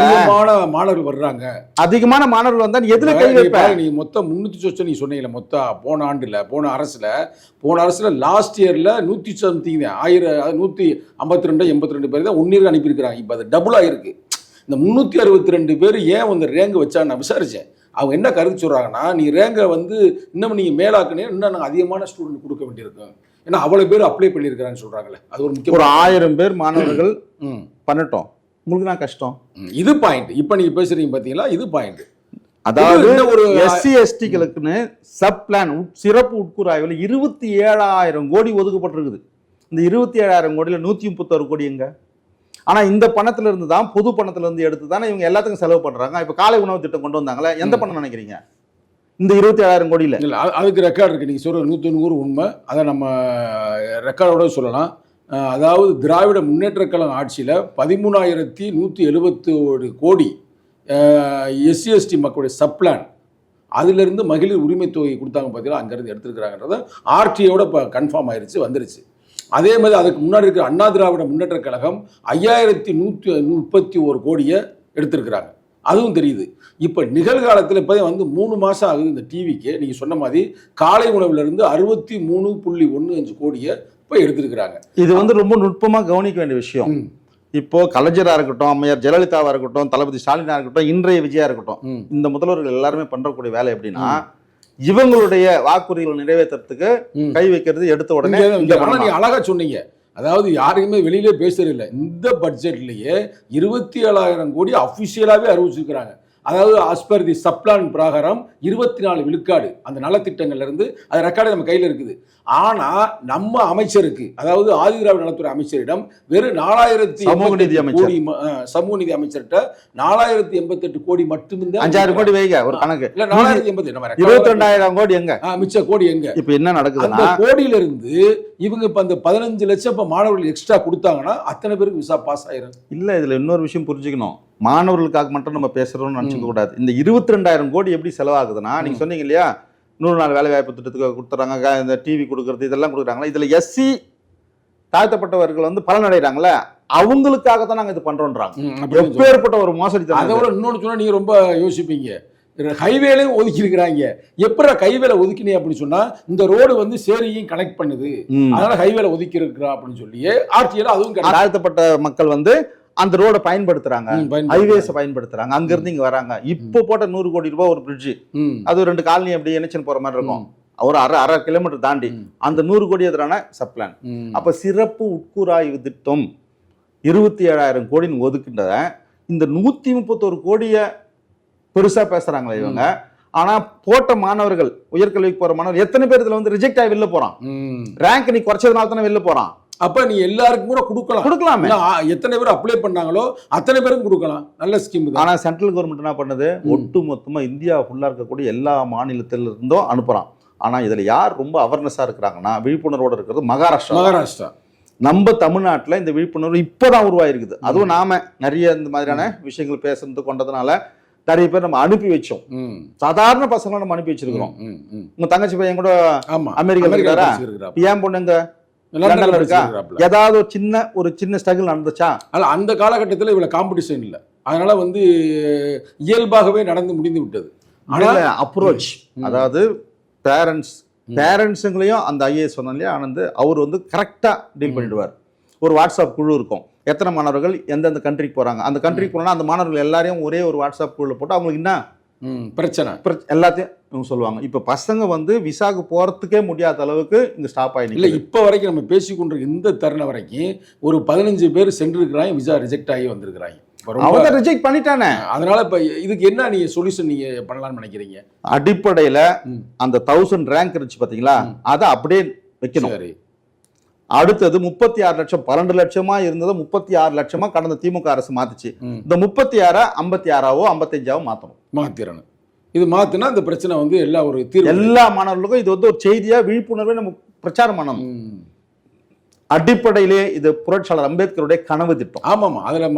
மாணவர்கள் வர்றாங்க, அதிகமான மாணவர்கள் வந்தா எதுல கை வைப்ப? நீ மொத்தம் 300 சொச்சம் நீ சொன்னீங்கல்ல, மொத்தம் போன ஆண்டுல போன அரசுல லாஸ்ட் இயர்ல 100 சம்திங் 152 82 பேர் தான் ஒன்னிற்கு அனுப்பியிருக்கிறாங்க. இப்போ அது டபுள் ஆயிருக்கு. இந்த 362 பேர் ஏன் வந்து ரேங்க் வச்சா நான் விசாரிச்சேன். அவங்க என்ன கருத்து சொல்றாங்கன்னா, நீ ரேங்கை வந்து இன்னும் நீங்க மேலாக்குனே இன்னும் நாங்கள் அதிகமான ஸ்டூடெண்ட் கொடுக்க வேண்டியிருக்கோம். ஏன்னா அவ்வளவு பேர் அப்ளை பண்ணியிருக்கிறாங்கன்னு சொல்றாங்களே, அது ஒரு முக்கிய. ஒரு 1000 பேர் மாணவர்கள் பண்ணட்டும், உங்களுக்கு தான் கஷ்டம். இது பாயிண்ட். இப்போ நீங்க பேசுறீங்க பாத்தீங்களா, இது பாயிண்ட். அதாவது ஒரு எஸ்சி எஸ்டிகளுக்குன்னு சப் பிளான் சிறப்பு உட்கூறாய்வில் 27,000 கோடி ஒதுக்கப்பட்டிருக்குது. இந்த 27,000 கோடியில் 131 கோடி எங்க? ஆனா இந்த பணத்துல இருந்து தான், பொது பணத்துல இருந்து எடுத்து தானே இவங்க எல்லாத்துக்கும் செலவு பண்றாங்க. இப்ப காலை உணவு திட்டம் கொண்டு வந்தாங்களே, எந்த பணம் நினைக்கிறீங்க? இந்த 27,000 கோடியில் இல்லை, அதுக்கு ரெக்கார்டு இருக்குது. நீங்கள் சொல்கிற 190 உண்மை, அதை நம்ம ரெக்கார்டோட சொல்லலாம். அதாவது திராவிட முன்னேற்ற கழகம் ஆட்சியில் 13,171 கோடி எஸ்சி எஸ்டி மக்களுடைய சப்ளான், அதிலிருந்து மகளிர் உரிமை தொகை கொடுத்தாங்க பார்த்தீங்கன்னா, அங்கேருந்து எடுத்துருக்கிறாங்கன்றத ஆர்டிஐயோட இப்போ கன்ஃபார்ம் ஆயிடுச்சு, வந்துருச்சு. அதே மாதிரி அதுக்கு முன்னாடி இருக்கிற அண்ணா திராவிட முன்னேற்ற கழகம் 5,131 கோடியை எடுத்திருக்கிறாங்க, அதுவும் தெரியுது. இப்போ நிகழ்காலத்தில் இப்போ வந்து 3 மாதம் ஆகுது இந்த டிவிக்கு. நீங்கள் சொன்ன மாதிரி காலை உணவுலேருந்து 63.15 கோடியை இப்போ எடுத்துருக்கிறாங்க. இது வந்து ரொம்ப நுட்பமாக கவனிக்க வேண்டிய விஷயம். இப்போ கலைஞராக இருக்கட்டும், அம்மையார் ஜெயலலிதாவாக இருக்கட்டும், தளபதி ஸ்டாலினாக இருக்கட்டும், இன்றைய விஜயா இருக்கட்டும், இந்த முதல்வர்கள் எல்லாருமே பண்ணுறக்கூடிய வேலை எப்படின்னா, இவங்களுடைய வாக்குறுதிகளை நிறைவேற்றுறதுக்கு கை வைக்கிறது எடுத்த உடனே. நீங்க அழகா சொன்னீங்க, அதாவது யாருக்குமே வெளியிலே பேசுறது இல்லை. இந்த பட்ஜெட்லயே 27,000 கோடி அபிஷியலாவே அறிவிச்சிருக்கிறாங்க. அதாவது ஆஸ்பர் தி சப்ளான் பிரகாரம் 24 விழுக்காடு அந்த நலத்திட்டங்கள்ல இருந்து அது ரெக்கார்டு நம்ம கையில் இருக்குது. ஆனா நம்ம அமைச்சருக்கு, அதாவது ஆதிதிராவிட நலத்துறை அமைச்சரிடம் வெறும் 4088 கோடி, சமூக நீதி அமைச்சர்கிட்ட 4088 கோடி மட்டும்தான். 5000 கோடி வைங்க ஒரு கணக்கு. இல்ல 4088 22,000 கோடி எங்க? மிச்ச கோடி எங்க? இப்ப என்ன நடக்குதுன்னா, அந்த கோடியில இருந்து இவங்க இப்ப அந்த 15 லட்சம் இப்ப மாணவர்கள் எக்ஸ்ட்ரா கொடுத்தாங்கன்னா அத்தனை பேருக்கு விசா பாஸ் ஆயிரும். இல்ல, இதுல இன்னொரு விஷயம் புரிஞ்சுக்கணும். மாணவர்களுக்காக மட்டும் நம்ம பேசுறோம்னு நினைச்சுக்க கூடாது. இந்த 22,000 கோடி எப்படி செலவாகுதுன்னா, நீங்க சொன்னீங்க இல்லையா 100 நாள் வேலை வாய்ப்பு திட்டத்துக்கு கொடுத்துறாங்க, இந்த டிவி கொடுக்கறது இதெல்லாம் கொடுக்குறாங்களா, இதுல எஸ்சி தாழ்த்தப்பட்டவர்கள் வந்து பலனடைகிறாங்களே அவங்களுக்காக தான் நாங்க இது பண்றோம்ன்றாங்க. எப்பேற்பட்ட ஒரு மோசடி. அதோட இன்னொன்னு சொன்னா நீங்க ரொம்ப யோசிப்பீங்க, ஹைவேலையும் ஒதுக்கி இருக்கிறாங்க. எப்படி ஹைவேல ஒதுக்கினே அப்படின்னு சொன்னா, இந்த ரோடு வந்து சேரியும் கனெக்ட் பண்ணுது, அதனால ஹைவேல ஒதுக்கி இருக்கிறா அப்படின்னு சொல்லி ஆர்டிஎல் அதுவும் தாழ்த்தப்பட்ட மக்கள் வந்து அந்த ரோட பயன்படுத்துறாங்க, ஹைவேஸ் பயன்படுத்துறாங்க, அங்க இருந்து இங்க வராங்க. இப்போ போட்ட 100 கோடி ரூபாய் ஒரு பிரிட்ஜ், அது 2 காலனி அப்படி இணைச்சு போற மாதிரி இருக்கும், ஒரு அரை கிலோமீட்டர் தாண்டி அந்த 100 கோடி எதிரான சப்ளான். அப்ப சிறப்பு உட்கூராய்வு திட்டம் 27,000 கோடின்னு ஒதுக்கின்ற இந்த 131 கோடியை பெருசா பேசுறாங்களே இவங்க. ஆனா போட்ட மாணவர்கள், உயர்கல்விக்கு போற மாணவர் எத்தனை பேர் இதுல வந்து ரிஜெக்ட் ஆகி வெளில போறான்? ரேங்க் நீ குறைச்சதுனால தானே வெளில போறான். அப்ப நீ எல்லாருக்கும் கூட கொடுக்கலாமே. எத்தனை பேர் அப்ளை பண்ணாங்களோ அத்தனை பேரும் கொடுக்கலாம், நல்ல ஸ்கீம். ஆனா சென்ட்ரல் கவர்மெண்ட் என்ன பண்ணுது, ஒட்டு மொத்தமா இந்தியா ஃபுல்லா இருக்கக்கூடிய எல்லா மாநிலத்தில இருந்தும் அனுப்புறான். ஆனா இதுல யார் ரொம்ப அவேர்னஸா இருக்கிறாங்கன்னா, விழிப்புணர்வோட இருக்கிறது மகாராஷ்டிரா. நம்ம தமிழ்நாட்டில் இந்த விழிப்புணர்வு இப்போதான் உருவாயிருக்குது. அதுவும் நாம நிறைய இந்த மாதிரியான விஷயங்கள் பேசுறது கொண்டதுனால நிறைய பேர் நம்ம அனுப்பி வச்சோம். சாதாரண பசங்களை நம்ம அனுப்பி வச்சிருக்கிறோம். உங்க தங்கச்சி பையன் கூட அமெரிக்கா இருக்காரா, ஏன் பொண்ணுங்க லண்டன்ல இருக்கா, ஏதாவது ஒரு சின்ன ஸ்ட்ரகிள் நடந்துச்சா? அந்த காலகட்டத்தில் இவ்வளவு காம்படிஷன் இல்லை, அதனால வந்து இயல்பாகவே நடந்து முடிந்து விட்டது. ஆனால் அப்ரோச், அதாவது பேரண்ட்ஸுங்களையும் அந்த ஐஏஎஸ் சொன்னோம் இல்லையா ஆனந்த், அவர் வந்து கரெக்டாக டீல் பண்ணிடுவார். ஒரு வாட்ஸ்அப் குழு இருக்கும், எத்தனை மாணவர்கள் எந்தெந்த கண்ட்ரிக்கு போகிறாங்க, அந்த கண்ட்ரிக்கு போனால் அந்த மாணவர்கள் எல்லாரையும் ஒரே ஒரு வாட்ஸ்அப் குழுவில் போட்டு அவங்களுக்கு என்ன பிரச்சனை எல்லாத்தையும் இவங்க சொல்லுவாங்க. இப்போ பசங்க வந்து விசாக்கு போகிறதுக்கே முடியாத அளவுக்கு இங்கே ஸ்டாப் ஆகிடுது. இல்லை, இப்போ வரைக்கும் நம்ம பேசிக்கொண்டிருக்க இந்த தருணம் வரைக்கும் ஒரு 15 பேர் சென்றிருக்கிறாங்க, விசா ரிஜெக்ட் ஆகி வந்திருக்கிறாங்க. அவங்க ரிஜெக்ட் பண்ணிட்டானே. அதனால இப்ப இதுக்கு என்ன நீங்க சொல்யூஷன் நீங்க பண்ணலாம்னு நினைக்கிறீங்க? அடிப்படையில அந்த 1000 ரேங்க் இருந்துச்சு பாத்தீங்களா, அதை அப்படியே வைக்கணும். அடுத்தது 36 லட்சம், 12 லட்சமா இருந்தது 36 லட்சமா கடந்த திமுக அரசு மாத்துச்சு. இந்த 36 56 55 மாத்திரணும். இது மாத்தினா இந்த பிரச்சனை வந்து எல்லா மாணவர்களுக்கும் இது வந்து ஒரு செய்தியா விழிப்புணர்வை நம்ம பிரச்சாரம் பண்ணணும். அடிப்படையிலே இது புரட்சியாளர் அம்பேத்கருடைய கனவு திட்டம். ஆமாமா, அதுல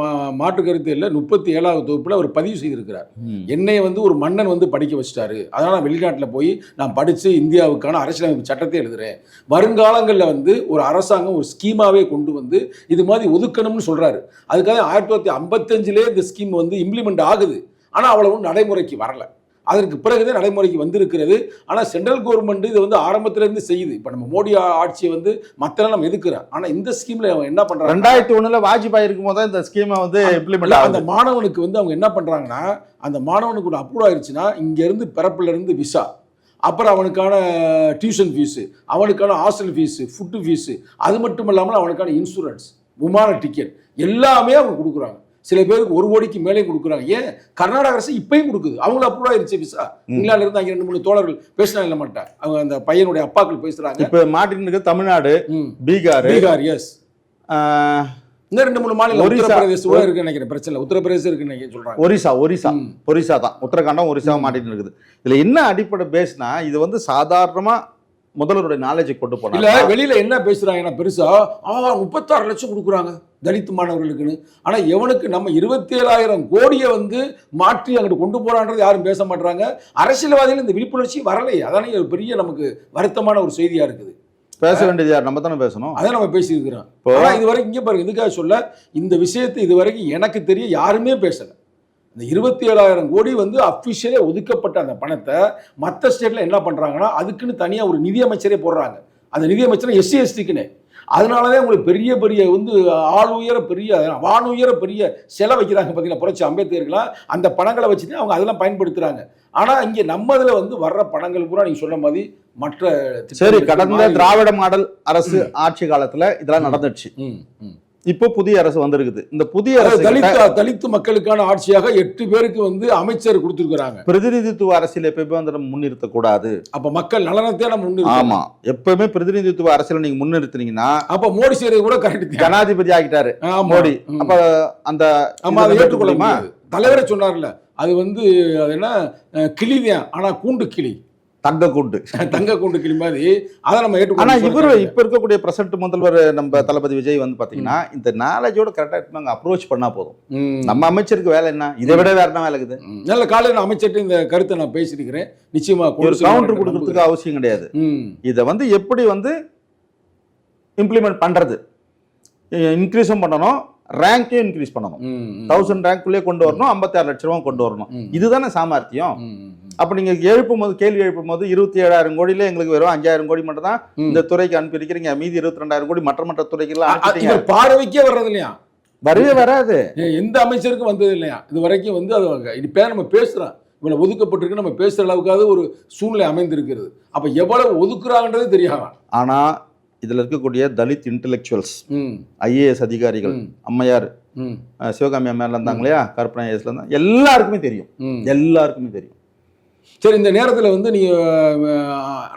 மாற்று கருத்து இல்லை. 37வது தொகுப்புல அவர் பதிவு செய்திருக்கிறார், என்னை வந்து ஒரு மன்னன் வந்து படிக்க வச்சிட்டாரு, அதனால நான் வெளிநாட்டில் போய் நான் படிச்சு இந்தியாவுக்கான அரசியலமைப்பு சட்டத்தை எழுதுறேன், வருங்காலங்களில் வந்து ஒரு அரசாங்கம் ஒரு ஸ்கீமாவே கொண்டு வந்து இது மாதிரி ஒதுக்கணும்னு சொல்றாரு. அதுக்காக 1955 இந்த ஸ்கீம் வந்து இம்ப்ளிமெண்ட் ஆகுது. ஆனா அவ்வளவு நடைமுறைக்கு வரல, அதற்கு பிறகுதான் நடைமுறைக்கு வந்திருக்கிறது. ஆனால் சென்ட்ரல் கவர்மெண்ட் இது வந்து ஆரம்பத்திலேருந்து செய்யுது. இப்போ நம்ம மோடி ஆட்சியை வந்து மற்றெல்லாம் நம்ம எதுக்குறோம், ஆனால் இந்த ஸ்கீமில் அவங்க என்ன பண்ணுறாங்க, 2001 வாஜ்பாய் இருக்கும்போது தான் இந்த ஸ்கீமை வந்து இம்ப்ளிமெண்ட் ஆகுது. அந்த மாணவனுக்கு வந்து அவங்க என்ன பண்ணுறாங்கன்னா, அந்த மாணவனுக்கு ஒன்று அப்ரூவ் ஆயிடுச்சுன்னா இங்கேருந்து பிறப்பிலேருந்து விசா, அப்புறம் அவனுக்கான டியூஷன் ஃபீஸு, அவனுக்கான ஹாஸ்டல் ஃபீஸு, ஃபுட்டு ஃபீஸு, அது மட்டும் இல்லாமல் அவனுக்கான இன்சூரன்ஸ், விமான டிக்கெட் எல்லாமே அவங்க கொடுக்குறாங்க. சில பேருக்கு 1 கோடிக்கு மேலே கொடுக்குறாங்க. ஏன் கர்நாடக அரசு இப்பயும் கொடுக்குது, அவங்கள அப்ரூவ் ஆயிருச்சு விசா. இங்கிலாந்துல இருந்து அங்கே 2-3 தோழர்கள் பேசினா இல்ல மாட்டேன், அவங்க அந்த பையனுடைய அப்பாக்கள் பேசுறாங்க. இப்போ மாட்டின்னு தமிழ்நாடு, பீகார், எஸ், இந்த 2-3 மாநிலம், உத்தரப்பிரதேசம் கூட இருக்கு நினைக்கிறேன், பிரச்சனை உத்தரப்பிரதேசம் இருக்குன்னு நினைக்கிறேன் சொல்றாங்க. ஒரிசா தான், உத்தரகாண்டம் ஒரிசா மாட்டின்னு இருக்குது. இதுல என்ன அடிப்படை பேஸ்னா, இது வந்து சாதாரணமா முதல்வருடைய நாலேஜை கொண்டு போனாங்க. இல்ல வெளியில என்ன பேசுறாங்கன்னா, பெருசா 36 லட்சம் கொடுக்குறாங்க தலித் மாணவர்களுக்குன்னு. ஆனா எவனுக்கு நம்ம 27,000 கோடியை வந்து மாற்றி அங்கிட்டு கொண்டு போறான்றது யாரும் பேச மாட்டாங்க. அரசியல்வாதிகள் இந்த விழிப்புணர்ச்சி வரலையே, அதானே ஒரு பெரிய நமக்கு வருத்தமான ஒரு செய்தியா இருக்குது. பேச வேண்டியது யார், நம்ம தானே பேசணும், அதான் நம்ம பேசியிருக்கிறோம். ஆனா இதுவரைக்கும் இங்க பாருங்க, இதுக்காக சொல்ல இந்த விஷயத்தை இதுவரைக்கும் எனக்கு தெரிய யாருமே பேசல. இந்த 27,000 கோடி வந்து அஃபிஷியலே ஒதுக்கப்பட்ட அந்த பணத்தை மற்ற ஸ்டேட்ல என்ன பண்றாங்கன்னா, அதுக்குன்னு தனியா ஒரு நிதியமைச்சரே போடுறாங்க. அந்த நிதியமைச்சர் எஸ்சி எஸ்டிக்குன்னு. அதனாலதான் உங்களுக்கு பெரிய பெரிய வந்து வானுயர பெரிய செலவு வைக்கிறாங்க பார்த்தீங்களா, புரட்சி அம்பேத்கர்லாம் அந்த பணங்களை வச்சுட்டு அவங்க அதெல்லாம் பயன்படுத்துறாங்க. ஆனா இங்க நம்ம இதுல வந்து வர்ற பணங்கள் பூரா நீங்க சொன்ன மாதிரி மற்ற கடந்த திராவிட மாடல் அரசு ஆட்சி காலத்துல இதெல்லாம் நடந்துச்சு. இப்போ புதிய அரசு வந்திருக்குது. இந்த புதிய அரசு தலித்து மக்களுக்கான ஆட்சியாக 8 பேருக்கு வந்து அமைச்சர் கொடுத்திருக்காங்க. பிரதிநிதித்துவ அரசியல் எப்பவுமே வந்து நம்ம முன்னிறுத்தக்கூடாது. அப்ப மக்கள் நலனத்தை நம்ம முன்னிறுத்தணும். ஆமா, எப்பவுமே பிரதிநிதித்துவ அரசியல் நீங்க முன்னிறுத்தினீங்கன்னா அப்ப மோடி செய்யறது கூட கரெக்ட். ஜனாதிபதி ஆகிட்டாரு மோடி. அப்ப அந்த ஏற்றுக்கொள்ள முடியாது. தலைவரே சொன்னார்ல, அது வந்து அது என்ன கிளிதான், ஆனா கூண்டு கிளி, தங்க கூண்டு கிளி மாதிரி. அதை நம்ம ஏற்றுக்கொள்ள. ஆனா இவர் இப்ப இருக்கக்கூடிய பிரசன்ட் முதல்வர் நம்ம தளபதி விஜய் வந்து பாத்தீங்கன்னா இந்த நாலேஜோட கரெக்டா அப்ரோச் பண்ணா போதும். நம்ம அமைச்சருக்கு வேலை என்ன, இதை விட வேற என்ன வேலை இருக்குது? நல்ல காலையில் அமைச்சர்கிட்ட இந்த கருத்தை நான் பேசியிருக்கிறேன். நிச்சயமா ஒரு கவுண்டர் கொடுக்கறதுக்கு அவசியம் கிடையாது. இதை வந்து எப்படி வந்து இம்ப்ளிமெண்ட் பண்றது, இன்க்ரீஸும் பண்ணணும், ரேங்கையும் இன்க்ரீஸ் பண்ணணும். 1000 ரேங்க்குள்ளே கொண்டு வரணும், 56 லட்சம் ரூபாய் கொண்டு வரணும். இதுதானே சாமர்த்தியம். அப்ப நீங்க கேள்வி எழுப்பும் போது 27,000 கோடியில எங்களுக்கு வெறும் 5,000 கோடி மட்டும் தான் இந்த துறைக்கு அனுப்பியிருக்கிறீங்க, மீதி 22,000 கோடி மற்ற துறைக்கு எல்லாம் பார்வைக்கே வர்றது இல்லையா? வரவே வராது. எந்த அமைச்சருக்கும் வந்தது இல்லையா இது வரைக்கும்? வந்து அது இப்ப நம்ம பேசுறோம், இவ்வளவு ஒதுக்கப்பட்டிருக்கு, நம்ம பேசுற அளவுக்காவது ஒரு சூழ்நிலை அமைந்திருக்கிறது. அப்ப எவ்வளவு ஒதுக்குறாங்கன்றதே தெரியாம. ஆனா இதுல இருக்கக்கூடிய தலித் இன்டெலெக்சுவல்ஸ், ஐஏஎஸ் அதிகாரிகள், அம்மையார் சிவகாமி அம்மையார்ல இருந்தாங்க இல்லையா, கற்பனை ஐஏஎஸ்ல இருந்தாங்க, எல்லாருக்குமே தெரியும். சரி, இந்த நேரத்தில் வந்து நீங்கள்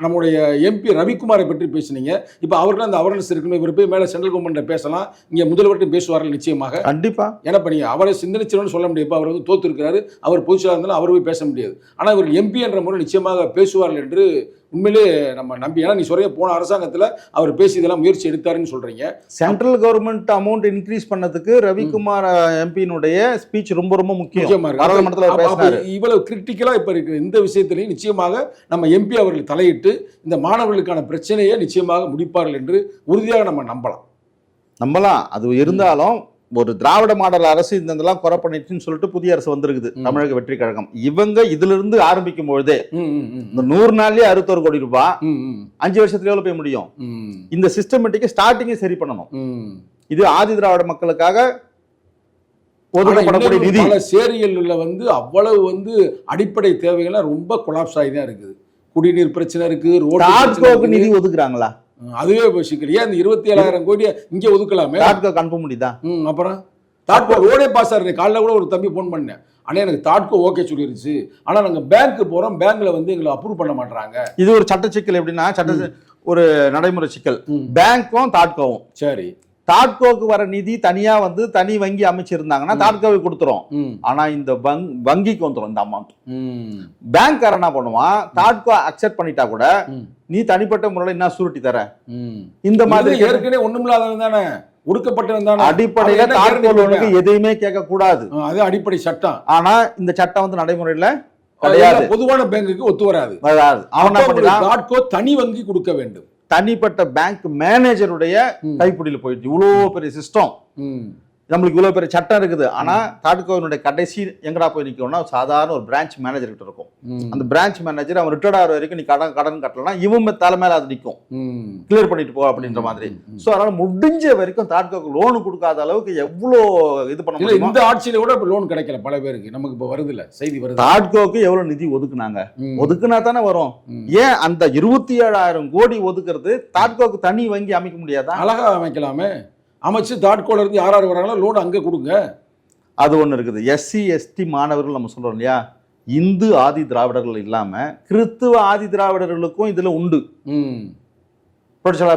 நம்முடைய எம்பி ரவிக்குமாரை பற்றி பேசுனீங்க. இப்போ அவர்கள் அந்த அவேர்னஸ் இருக்குன்னு இவர் போய் மேலே சென்ட்ரல் கவர்மெண்ட்டை பேசலாம், இங்கே முதல்வர்கிட்ட பேசுவார்கள் நிச்சயமாக. கண்டிப்பாக. ஏன்னா இப்போ நீங்கள் அவரை சிந்தனைச்சிடணும்னு சொல்ல முடியாது. இப்போ அவர் வந்து தோத்து இருக்கிறாரு, அவர் பொதுச்செயலாளர் இருந்தாலும் அவர் போய் பேச முடியாது. ஆனால் இவர் எம்பி என்ற முறை நிச்சயமாக பேசுவார்கள் என்று உண்மையிலே நம்ம நம்பி. ஏன்னா நீ சொல்ற போன அரசாங்கத்தில் அவர் பேசி இதெல்லாம் முயற்சி எடுத்தாருன்னு சொல்றீங்க. சென்ட்ரல் கவர்மெண்ட் அமௌண்ட் இன்க்ரீஸ் பண்ணதுக்கு ரவிக்குமார் எம்பியினுடைய ஸ்பீச் ரொம்ப முக்கியமா இருக்கு. இவ்வளவு கிரிட்டிக்கலா இப்ப இருக்கு இந்த விஷயத்திலையும் நிச்சயமாக நம்ம எம்பி அவர்கள் தலையிட்டு இந்த மாணவர்களுக்கான பிரச்சனையை நிச்சயமாக முடிப்பார்கள் என்று உறுதியாக நம்ம நம்பலாம். அது இருந்தாலும் ஒரு திராவிட மாடல் அரசு இதெல்லாம் குறை பண்ணிட்டுன்னு சொல்லிட்டு புதிய அரசு வந்திருக்குது, தமிழக வெற்றி கழகம். இவங்க இதுல இருந்து ஆரம்பிக்கும் பொழுதே இந்த 100 நாள்லயே 61 கோடி ரூபாய் 5 வருஷத்துல எவ்வளவு போய் முடியும்? இந்த சிஸ்டமேட்டிக்கா ஸ்டார்டிங்கே சரி பண்ணணும். இது ஆதி திராவிட மக்களுக்காக ஒதுக்கப்படக்கூடிய நிதி. சேரிகள்ல வந்து அவ்வளவு வந்து அடிப்படை தேவைகள்லாம் ரொம்ப கொலாப்ஸ் ஆகி தான் இருக்குது. குடிநீர் பிரச்சனை இருக்கு, ரோடு நிதி ஒதுக்குறாங்களா? அதுவே சிக்கல். ஏன் இந்த 27,000 கோடியை இங்கே ஒதுக்கலாமே? கன்ஃபார்ம் முடியுதா? அப்புறம் தாட்கோ ரோடே பாஸ் ஆகுது. காலைல கூட ஒரு தம்பி ஃபோன் பண்ணேன், ஆனால் எனக்கு தாட்கோ ஓகே சொல்லிருச்சு, ஆனால் நாங்கள் பேங்க்கு போகிறோம், பேங்க்ல வந்து எங்களை அப்ரூவ் பண்ண மாட்டாங்க. இது ஒரு சட்ட சிக்கல். எப்படின்னா ஒரு நடைமுறை சிக்கல். பேங்க்கும் தாட்கோவும் சரி, தாட்கோக்கு வர நிதி தனியா வந்து தனி வங்கி அமைச்சிருந்தாங்கன்னா தாட்கோவை கொடுத்துரும். ஆனா இந்த வங்கிக்கு வந்துடும் இந்த அமௌண்ட். பேங்க் என்ன பண்ணுவான், தாட்கோ அக்செப்ட் பண்ணிட்டா கூட நீ தனிப்பட்ட முறையில் என்ன சூரிட்டி தர, இந்த மாதிரி ஏற்கனவே ஒண்ணுமில்லாதவன் தானே, ஒடுக்கப்பட்டவன் தானே, அடிப்படையில தாட்கோ லோனுக்கு எதையுமே கேட்க கூடாது, அது அடிப்படை சட்டம். ஆனா இந்த சட்டம் வந்து நடைமுறையில பொதுவான பேங்குக்கு ஒத்து வராது. தாட்கோ தனி வங்கி கொடுக்க வேண்டும். தனிப்பட்ட பேங்க் மேனேஜருடைய கைப்பிடியில் போயிடுச்சு. இவ்வளவு பெரிய சிஸ்டம், நம்மளுக்கு இவ்வளவு பெரிய சட்டம் இருக்குது. ஆனா தாட்கோவினுடைய கடைசி எங்கடா போய் நிற்கணும்னா சாதாரண ஒரு பிரான்ச் மேனேஜர் கிட்ட இருக்கும். அந்த பிரான்ச் மேனேஜர் அவன் ரிட்டையர்ட் ஆகிற வரைக்கும் நீ கடன் கட்டலாம், இவன் தலைமையில அது நிற்கும், கிளியர் பண்ணிட்டு போ அப்படின்ற மாதிரி. சோ அதனால முடிஞ்ச வரைக்கும் தாட்கோக்கு லோனு கொடுக்காத அளவுக்கு எவ்வளவு இது பண்ண முடியும். இந்த ஆட்சியில கூட லோன் கிடைக்கல பல பேருக்கு, நமக்கு இப்ப வருது இல்ல செய்தி வருது. தாட்கோக்கு எவ்வளவு நிதி ஒதுக்குனாங்க, ஒதுக்குனா தானே வரும். ஏன் அந்த 27,000 கோடி ஒதுக்குறது தாட்கோக்கு தனி வங்கி அமைக்க முடியாதா? அழகா அமைக்கலாமே. அமைச்சு தாட்கோல இருந்து யார் வராங்களோ லோன் அங்கே கொடுங்க. அது ஒன்று இருக்குது. எஸ்சி எஸ்டி மாணவர்கள் நம்ம சொல்றோம் இல்லையா, இந்து ஆதி திராவிடர்கள் இல்லாம கிறிஸ்துவ ஆதி திராவிடர்களுக்கும் இதுல உண்டு.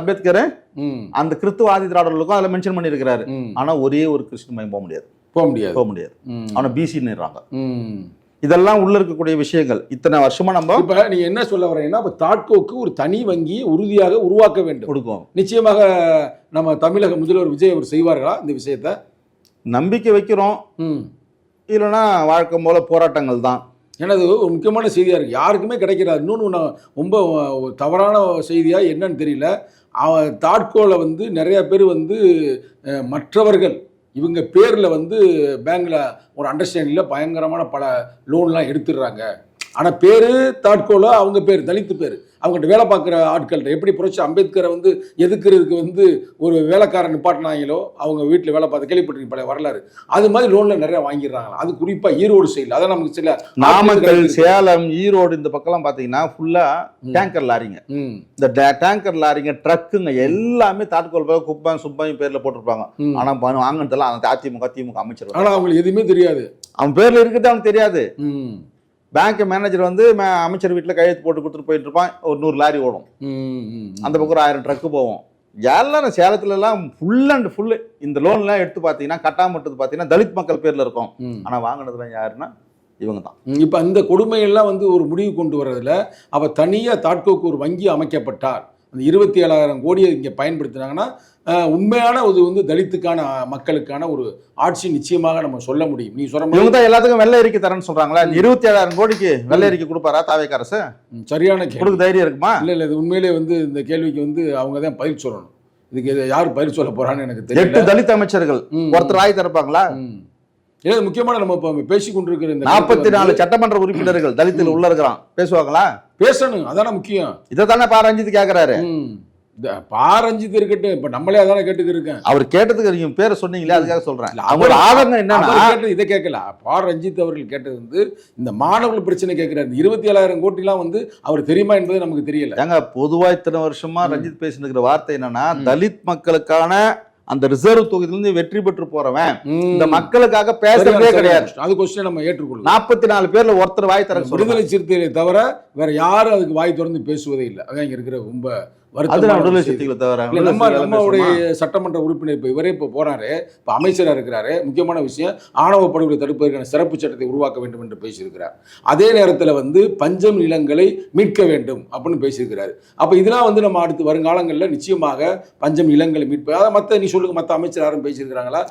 அம்பேத்கர் அந்த கிறிஸ்துவ ஆதி திராவிடர்களுக்கும் அதுல மென்ஷன் பண்ணி இருக்கிறாரு. ஆனா ஒரே ஒரு கிறிஸ்டின் மையம் போக முடியாது. ஆனா பிசின்னுறாங்க. இதெல்லாம் உள்ள இருக்கக்கூடிய விஷயங்கள். இத்தனை வருஷமா நம்ம இப்ப நீங்க என்ன சொல்ல வரீங்கன்னா, தாட்கோக்கு ஒரு தனி வங்கியை உறுதியாக உருவாக்க வேண்டும். கொடுக்கும். நிச்சயமாக நம்ம தமிழக முதல்வர் விஜய் அவர் செய்வார்களா இந்த விஷயத்த? நம்பிக்கை வைக்கிறோம். இல்லைன்னா வழக்கம் போல போராட்டங்கள் தான். ஏன்னா அது ஒரு முக்கியமான செய்தியா இருக்கு, யாருக்குமே கிடைக்கிறார். இன்னொன்று ரொம்ப தவறான செய்தியா என்னன்னு தெரியல. தாட்கோல வந்து நிறைய பேர் வந்து மற்றவர்கள் இவங்க பேரில் வந்து பேங்க்ல ஒரு அண்டர்ஸ்டாண்டிங்கில் பயங்கரமான பல லோன்லாம் எடுத்துடுறாங்க. ஆனா பேரு தாட்கோல அவங்க பேர் தலித்து பேர், அவங்ககிட்ட வேலை பார்க்குற ஆட்கள்கிட்ட எப்படி புரட்சி அம்பேத்கரை வந்து எதுக்குறதுக்கு வந்து ஒரு வேலைக்காரன் நிப்பாட்டினாங்களோ அவங்க வீட்டில் வேலை பார்த்து கேள்விப்பட்டிருக்கீங்க பழைய வரலாறு, அது மாதிரி லோன்ல நிறைய வாங்கிடுறாங்க. அது குறிப்பா ஈரோடு சைடில், அதான் நமக்கு சில நாமக்கல், சேலம், ஈரோடு இந்த பக்கம்லாம் பாத்தீங்கன்னா ஃபுல்லா டேங்கர் லாரிங்க. இந்த டேங்கர் லாரிங்க, ட்ரக்குங்க எல்லாமே தாட்கோல் பேர் குப்பம் சுப்பம் பேர்ல போட்டிருப்பாங்க. ஆனா வாங்கினதெல்லாம் அந்த அதிமுக திமுக அமைச்சர். ஆனா அவங்களுக்கு எதுவுமே தெரியாது, அவன் பேர்ல இருக்கிறது அவனுக்கு தெரியாது. பேங்க் மேனேஜர் வந்து அமைச்சர் வீட்டில் கையெழுத்து போட்டு கொடுத்துட்டு போயிட்டு இருப்பான். ஒரு 100 லாரி ஓடும், அந்த பக்கம் ஒரு 1000 ட்ரக்கு போவோம். எல்லாரும் சேலத்துல எல்லாம் ஃபுல் அண்ட் ஃபுல்லு இந்த லோன்லாம் எடுத்து பார்த்தீங்கன்னா கட்டாமட்டது பார்த்தீங்கன்னா தலித் மக்கள் பேர்ல இருக்கும். ஆனால் வாங்கினதுலாம் யாருன்னா இவங்க தான். இப்போ அந்த கொடுமையெல்லாம் வந்து ஒரு முடிவு கொண்டு வர்றதுல அவ தனியாக தாட்கோக்கு ஒரு வங்கி அமைக்கப்பட்டார், அந்த 27,000 கோடியை இங்கே பயன்படுத்தினாங்கன்னா உண்மையான ஒரு வந்து தலித்துக்கான மக்களுக்கான ஒரு ஆட்சி நிச்சயமாக நம்ம சொல்ல முடியும். நீ சொல்ற இவங்க தான் எல்லாத்துக்கும் வெள்ளை அறிக்கை தரேன்னு சொல்றாங்களா? 27,000 கோடிக்கு வெள்ளை அறிக்கை கொடுப்பாரா தாவேக்கா அரசு? சரியான கொடுக்க தைரியம் இருக்குமா? இல்லை இது உண்மையிலே வந்து இந்த கேள்விக்கு வந்து அவங்க தான் பதில் சொல்லணும். இதுக்கு யார் பதில் சொல்ல போறான்னு எனக்கு தெரியல. 8 தலித் அமைச்சர்கள் ஒருத்தர் ஆய் திறப்பாங்களா? ஏன்னா முக்கியமான நம்ம இப்போ பேசி கொண்டிருக்கிற இந்த 44 சட்டமன்ற உறுப்பினர்கள் தலித்தில் உள்ள இருக்கிறான், பேசுவாங்களா? பேசணும், அதான முக்கியம். இதை தானே பாரஞ்சித் கேட்கிறாரு. பாரஞ்சித் இருக்கட்டும், இப்ப நம்மளே அதான கேட்டுக்கிருக்கேன். அவர் கேட்டதுக்கு நீங்க பேரை சொன்னீங்களே, அதுக்காக சொல்றேன். அவர் ஆதங்கம் என்னன்னா கேட்டது இதை கேட்கல. பாரஞ்சித் அவர்கள் கேட்டது வந்து இந்த மாணவர்கள் பிரச்சனை கேட்கிறாரு. 27,000 கோடிலாம் வந்து அவர் தெரியுமா என்பது நமக்கு தெரியல. ஏங்க பொதுவா இத்தனை வருஷமா ரஞ்சித் பேசினுக்கிற வார்த்தை என்னன்னா, தலித் மக்களுக்கான அந்த ரிசர்வ் தொகுதியிலிருந்து வெற்றி பெற்று போறவன் இந்த மக்களுக்காக பேசுறதே கிடையாது. அது கொஸ்டின் நம்ம ஏற்றுக்கொள்ளும். 44 பேர்ல ஒருத்தர் வாய் திறக்க விடுதலை சிறுத்தைகளை தவிர வேற யாரும் அதுக்கு வாய் திறந்து பேசுவதே இல்லை. அதான் இங்க இருக்கிற ரொம்ப நம்மளுடைய சட்டமன்ற உறுப்பினர் இப்ப இவரே இப்ப போறாரு, இப்ப அமைச்சரா இருக்கிறாரு. முக்கியமான விஷயம் ஆணவ படுகொலை தடுப்பதற்கான சிறப்பு சட்டத்தை உருவாக்க வேண்டும் என்று பேசியிருக்கிறார். அதே நேரத்தில் வந்து பஞ்சம் நிலங்களை மீட்க வேண்டும் அப்படின்னு பேசியிருக்கிறாரு. அப்ப இதெல்லாம் வந்து நம்ம அடுத்து வருங்காலங்களில் நிச்சயமாக பஞ்சம் நிலங்களை மீட்பு. அதாவது மத்த நீ சொல்லுங்க, மத்த அமைச்சர் யாரும் பேசியிருக்கிறாங்களா?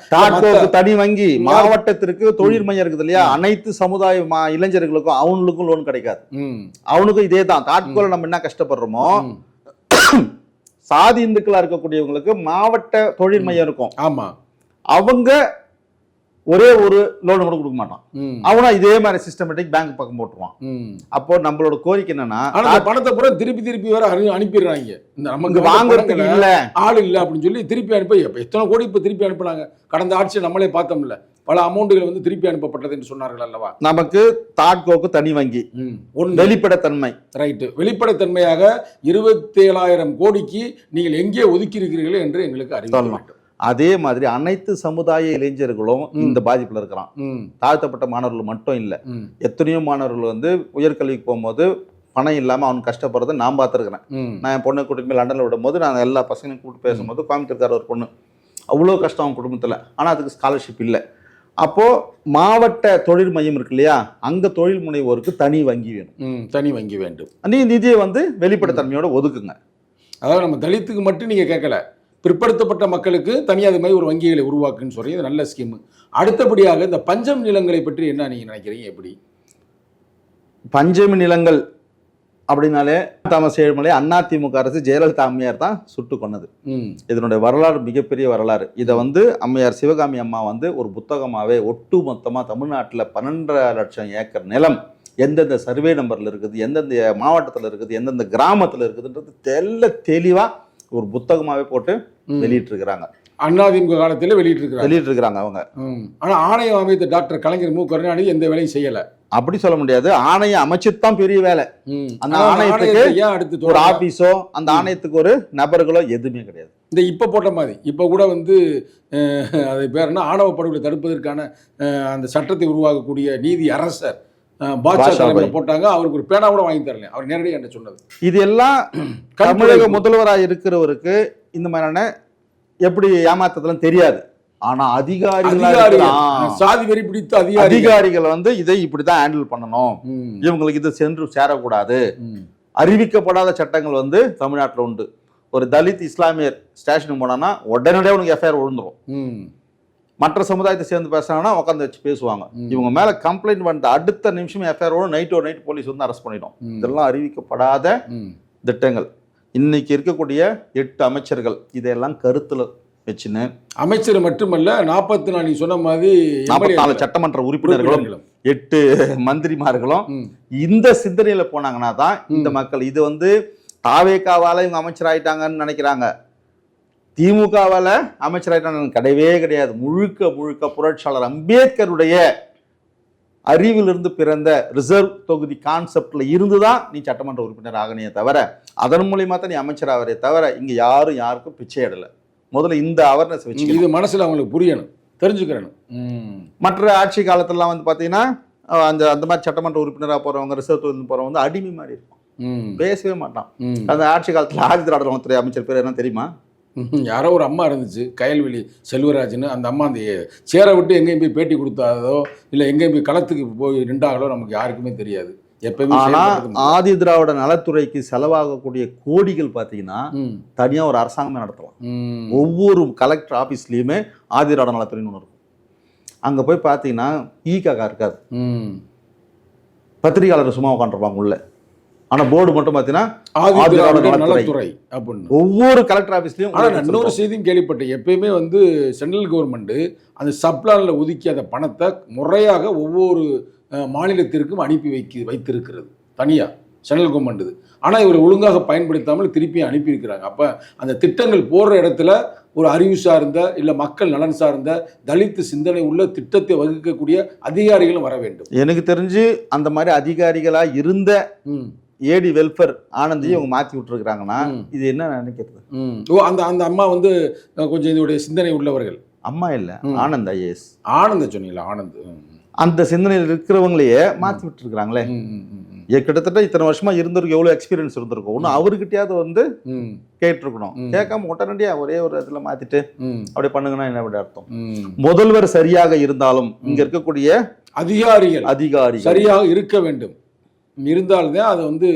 தனி வங்கி மாவட்டத்திற்கு தொழில் மையம் இருக்குது இல்லையா, அனைத்து சமுதாய இளைஞர்களுக்கும் அவனுக்கும் லோன் கிடைக்காது. அவனுக்கும் இதே தான். தாட்கோல நம்ம என்ன கஷ்டப்படுறோமோ, சாதி இந்துக்களா இருக்கக்கூடியவங்களுக்கு மாவட்ட தொழில் மையம் இருக்கும். ஆமா, அவங்க ஒரே ஒரு லோன் கூட கொடுக்க மாட்டான். அவனா இதே மாதிரி சிஸ்டமேட்டிக் பேங்க் பக்கம் போட்டுருவான். அப்போ நம்மளோட கோரிக்கை என்னன்னா, பணத்தை பூரா திருப்பி வேற அனுப்பிடுறாங்க. நமக்கு வாங்குறதுக்கு இல்ல ஆள் இல்ல அப்படின்னு சொல்லி திருப்பி அனுப்பி எத்தனை கோடி இப்ப திருப்பி அனுப்புனாங்க. கடந்த ஆட்சியை நம்மளே பார்த்தோம்ல, பல அமௌண்ட்டுகள் வந்து திருப்பி அனுப்பப்பட்டது என்று சொன்னார்கள் அல்லவா. நமக்கு தாட்கோக்கு தனி வங்கி, வெளிப்படைத்தன்மை. ரைட்டு, வெளிப்படைத்தன்மையாக 27,000 கோடிக்கு நீங்கள் எங்கே ஒதுக்கி இருக்கிறீர்கள் என்று எங்களுக்கு அறிவிக்க வேண்டும். அதே மாதிரி அனைத்து சமுதாய இளைஞர்களும் இந்த பாதிப்புல இருக்கிறான். தாழ்த்தப்பட்ட மாணவர்கள் மட்டும் இல்லை, எத்தனையோ மாணவர்கள் வந்து உயர்கல்விக்கு போகும்போது பணம் இல்லாம அவனுக்கு கஷ்டப்படுறதை நான் பார்த்துருக்கிறேன். நான் என் பொண்ணை கூட்டிட்டு போய் லண்டன்ல விடும் போது நான் எல்லா பசங்களையும் கூப்பிட்டு பேசும்போது, கோயம்புத்தூர்கார ஒரு பொண்ணு அவ்வளோ கஷ்டம் அவன் குடும்பத்தில், ஆனால் அதுக்கு ஸ்காலர்ஷிப் இல்லை. அப்போது மாவட்ட தொழில் மையம் இருக்கு இல்லையா, அங்கே தொழில் முனைவோருக்கு தனி வங்கி வேணும். தனி வங்கி வேண்டும். நிதியை வந்து வெளிப்படைத்தன்மையோட ஒதுக்குங்க. அதாவது நம்ம தலித்துக்கு மட்டும் நீங்கள் கேட்கல, பிற்படுத்தப்பட்ட மக்களுக்கு தனியாக அது மாதிரி ஒரு வங்கிகளை உருவாக்குன்னு சொல்லி இது நல்ல ஸ்கீம். அடுத்தபடியாக இந்த பஞ்சம் நிலங்களை பற்றி என்ன நீங்கள் நினைக்கிறீங்க? எப்படி பஞ்சமி நிலங்கள் அப்படின்னாலே தாமஸ் ஏழுமலை அதிமுக அரசு ஜெயலலிதா அம்மையார் தான் சுட்டு கொன்னது. இதனுடைய வரலாறு மிகப்பெரிய வரலாறு. இதை வந்து அம்மையார் சிவகாமி அம்மா வந்து ஒரு புத்தகமாகவே ஒட்டு மொத்தமாக தமிழ்நாட்டில் 12 லட்சம் ஏக்கர் நிலம் எந்தெந்த சர்வே நம்பரில் இருக்குது, எந்தெந்த மாவட்டத்தில் இருக்குது, எந்தெந்த கிராமத்தில் இருக்குதுன்றது தெளிவாக ஒரு புத்தகமாகவே போட்டு வெளியிட்டிருக்கிறாங்க. அதிமுக காலத்தில் வெளியிட்டிருக்கிறாங்க அவங்க. ஆனால் ஆணையம் அமைத்த டாக்டர் கலைஞர் மு கருணாநிதி எந்த வேலையும் செய்யலை. அப்படி சொல்ல முடியாது. ஆணையம் அமைச்சுதான் பெரிய வேலை. அந்த ஆணையத்துக்கு ஒரு ஆபீஸோ அந்த ஆணையத்துக்கு ஒரு நபர்களோ எதுவுமே கிடையாது. இந்த இப்ப போட்ட மாதிரி இப்ப கூட வந்து அது பேர் என்ன, ஆணவ படுகொலை தடுப்பதற்கான அந்த சட்டத்தை உருவாக்கக்கூடிய நீதி அரசர் பாட்ஷா போட்டாங்க. அவருக்கு ஒரு பேனா கூட வாங்கி தரல, அவர் நேரடியாக என்ன சொன்னது. இது எல்லாம் தமிழக முதல்வராக இருக்கிறவருக்கு இந்த மாதிரியான எப்படி ஏமாத்ததெல்லாம் தெரியாது. ஆனா அதிகாரிகள் சாதி வெறி பிடித்த அதிகாரிகள் வந்து இதை இப்படிதான் ஹேண்டில் பண்ணணும், இவங்களுக்கு இது சென்று சேரக்கூடாது. அறிவிக்கப்படாத சட்டங்கள் வந்து தமிழ்நாட்டில் உண்டு. ஒரு தலித் இஸ்லாமியர் ஸ்டேஷனுக்கு போனான்னா உடனடியாக உனக்கு எஃப்ஐஆர் விழுந்துரும். மற்ற சமுதாயத்தை சேர்ந்து பேசுறாங்கன்னா உட்காந்து வச்சு பேசுவாங்க. இவங்க மேல கம்ப்ளைண்ட் வந்து அடுத்த நிமிஷம் எஃப்ஐஆர் நைட்டோ நைட் போலீஸ் வந்து அரெஸ்ட் பண்ணிடும். இதெல்லாம் அறிவிக்கப்படாத திட்டங்கள். இன்னைக்கு இருக்கக்கூடிய 8 அமைச்சர்கள் இதையெல்லாம் கருத்துல வச்சுன்னு அமைச்சர் மட்டுமல்ல 44 நீ சொன்ன மாதிரி 44 சட்டமன்ற உறுப்பினர்களும் 8 மந்திரிமார்களும் இந்த சிந்தனையில போனாங்கன்னா தான் இந்த மக்கள் இது வந்து தாவேகாவால இவங்க அமைச்சர் ஆயிட்டாங்கன்னு நினைக்கிறாங்க, திமுகவால அமைச்சர் ஆயிட்டாங்க கிடையவே கிடையாது. முழுக்க முழுக்க புரட்சியாளர் அம்பேத்கருடைய அறிவிலிருந்து பிறந்த ரிசர்வ் தொகுதி கான்செப்ட்ல இருந்துதான் நீ சட்டமன்ற உறுப்பினர் ஆகணையே தவிர அதன் மூலியமா தான் நீ அமைச்சர் ஆவரே தவிர இங்க யாருக்கும் பிச்சை இடல. முதல்ல இந்த அவேர்னஸ் வச்சு இது மனசுல அவங்களுக்கு புரியணும், தெரிஞ்சுக்கிறணும். மற்ற ஆட்சி காலத்துலாம் வந்து பாத்தீங்கன்னா அந்த மாதிரி சட்டமன்ற உறுப்பினராக போறவங்க ரிசர்வ் தொகுதி போறவங்க வந்து அடிமை மாதிரி இருக்கும், பேசவே மாட்டான். அந்த ஆட்சி காலத்துல ஆதி திராவிட நலத்துறை அமைச்சர் பேர் என்ன தெரியுமா? யாரோ ஒரு அம்மா இருந்துச்சு, கயல்வெளி செல்வராஜ்னு. அந்த அம்மா அந்த சேரை விட்டு எங்கேயும் போய் பேட்டி கொடுத்தாதோ இல்லை எங்கேயும் போய் களத்துக்கு போய் நின்றாங்களோ நமக்கு யாருக்குமே தெரியாது. எப்பயுமே ஆனா ஆதி திராவிட நலத்துறைக்கு செலவாகக்கூடிய கோடிகள் பாத்தீங்கன்னா தனியா ஒரு அரசாங்கமே நடத்தலாம். ஒவ்வொரு கலெக்டர் ஆபீஸ்லயுமே ஆதி திராவிட நலத்துறைன்னு ஒன்று இருக்கும். அங்க போய் பாத்தீங்கன்னா ஈகாக்கா இருக்காது, பத்திரிகையாளர் சும்மா உட்காந்துருப்பாங்க உள்ள. ஆனா போர்டு மட்டும் பாத்தீங்கன்னா நலத்துறை அப்படின்னு ஒவ்வொரு கலெக்டர் ஆபீஸ்லயும். இன்னொரு செய்தியும் கேள்விப்பட்டேன், எப்பயுமே வந்து சென்ட்ரல் கவர்மெண்ட் அந்த சப்ளான்ல ஒதுக்கி அந்த பணத்தை முறையாக ஒவ்வொரு மாநிலத்திற்கும் அனுப்பி வைத்திருக்கிறது தனியா சென்ட்ரல் கவர்மெண்ட். ஆனால் இவர் ஒழுங்காக பயன்படுத்தாமல் திருப்பி அனுப்பியிருக்கிறாங்க. அப்போ அந்த திட்டங்கள் போடுற இடத்துல ஒரு அறிவு சார்ந்த இல்லை மக்கள் நலன் சார்ந்த தலித்து சிந்தனை உள்ள திட்டத்தை வகுக்கக்கூடிய அதிகாரிகளும் வர வேண்டும். எனக்கு தெரிஞ்சு அந்த மாதிரி அதிகாரிகளா இருந்த ஏடி வெல்ஃபேர் ஆனந்தி இவங்க மாற்றி விட்டுருக்குறாங்கன்னா இது என்ன நினைக்கிறது? அந்த அந்த அம்மா வந்து கொஞ்சம் இதோடைய சிந்தனை உள்ளவர்கள். அம்மா இல்லை, ஆனந்த் ஐஏஎஸ். ஆனந்த சொன்னீங்களா? ஆனந்த் அந்த சிந்தனையில் இருக்கிறவங்களையே மாற்றி விட்டுருக்குறாங்களே. கிட்டத்தட்ட இத்தனை வருஷமா இருந்தவருக்கு எவ்வளவு எக்ஸ்பீரியன்ஸ் இருந்திருக்கும். ஒன்னும் அவர்கிட்டயாவது வந்து கேட்டிருக்கணும். கேட்காம உடனடியா ஒரே ஒரு இடத்துல மாத்திட்டு அப்படி பண்ணுங்கன்னா என்ன அர்த்தம்? முதல்வர் சரியாக இருந்தாலும் இங்க இருக்கக்கூடிய அதிகாரிகள் சரியாக இருக்க வேண்டும். இருந்தால்தான் அது வந்து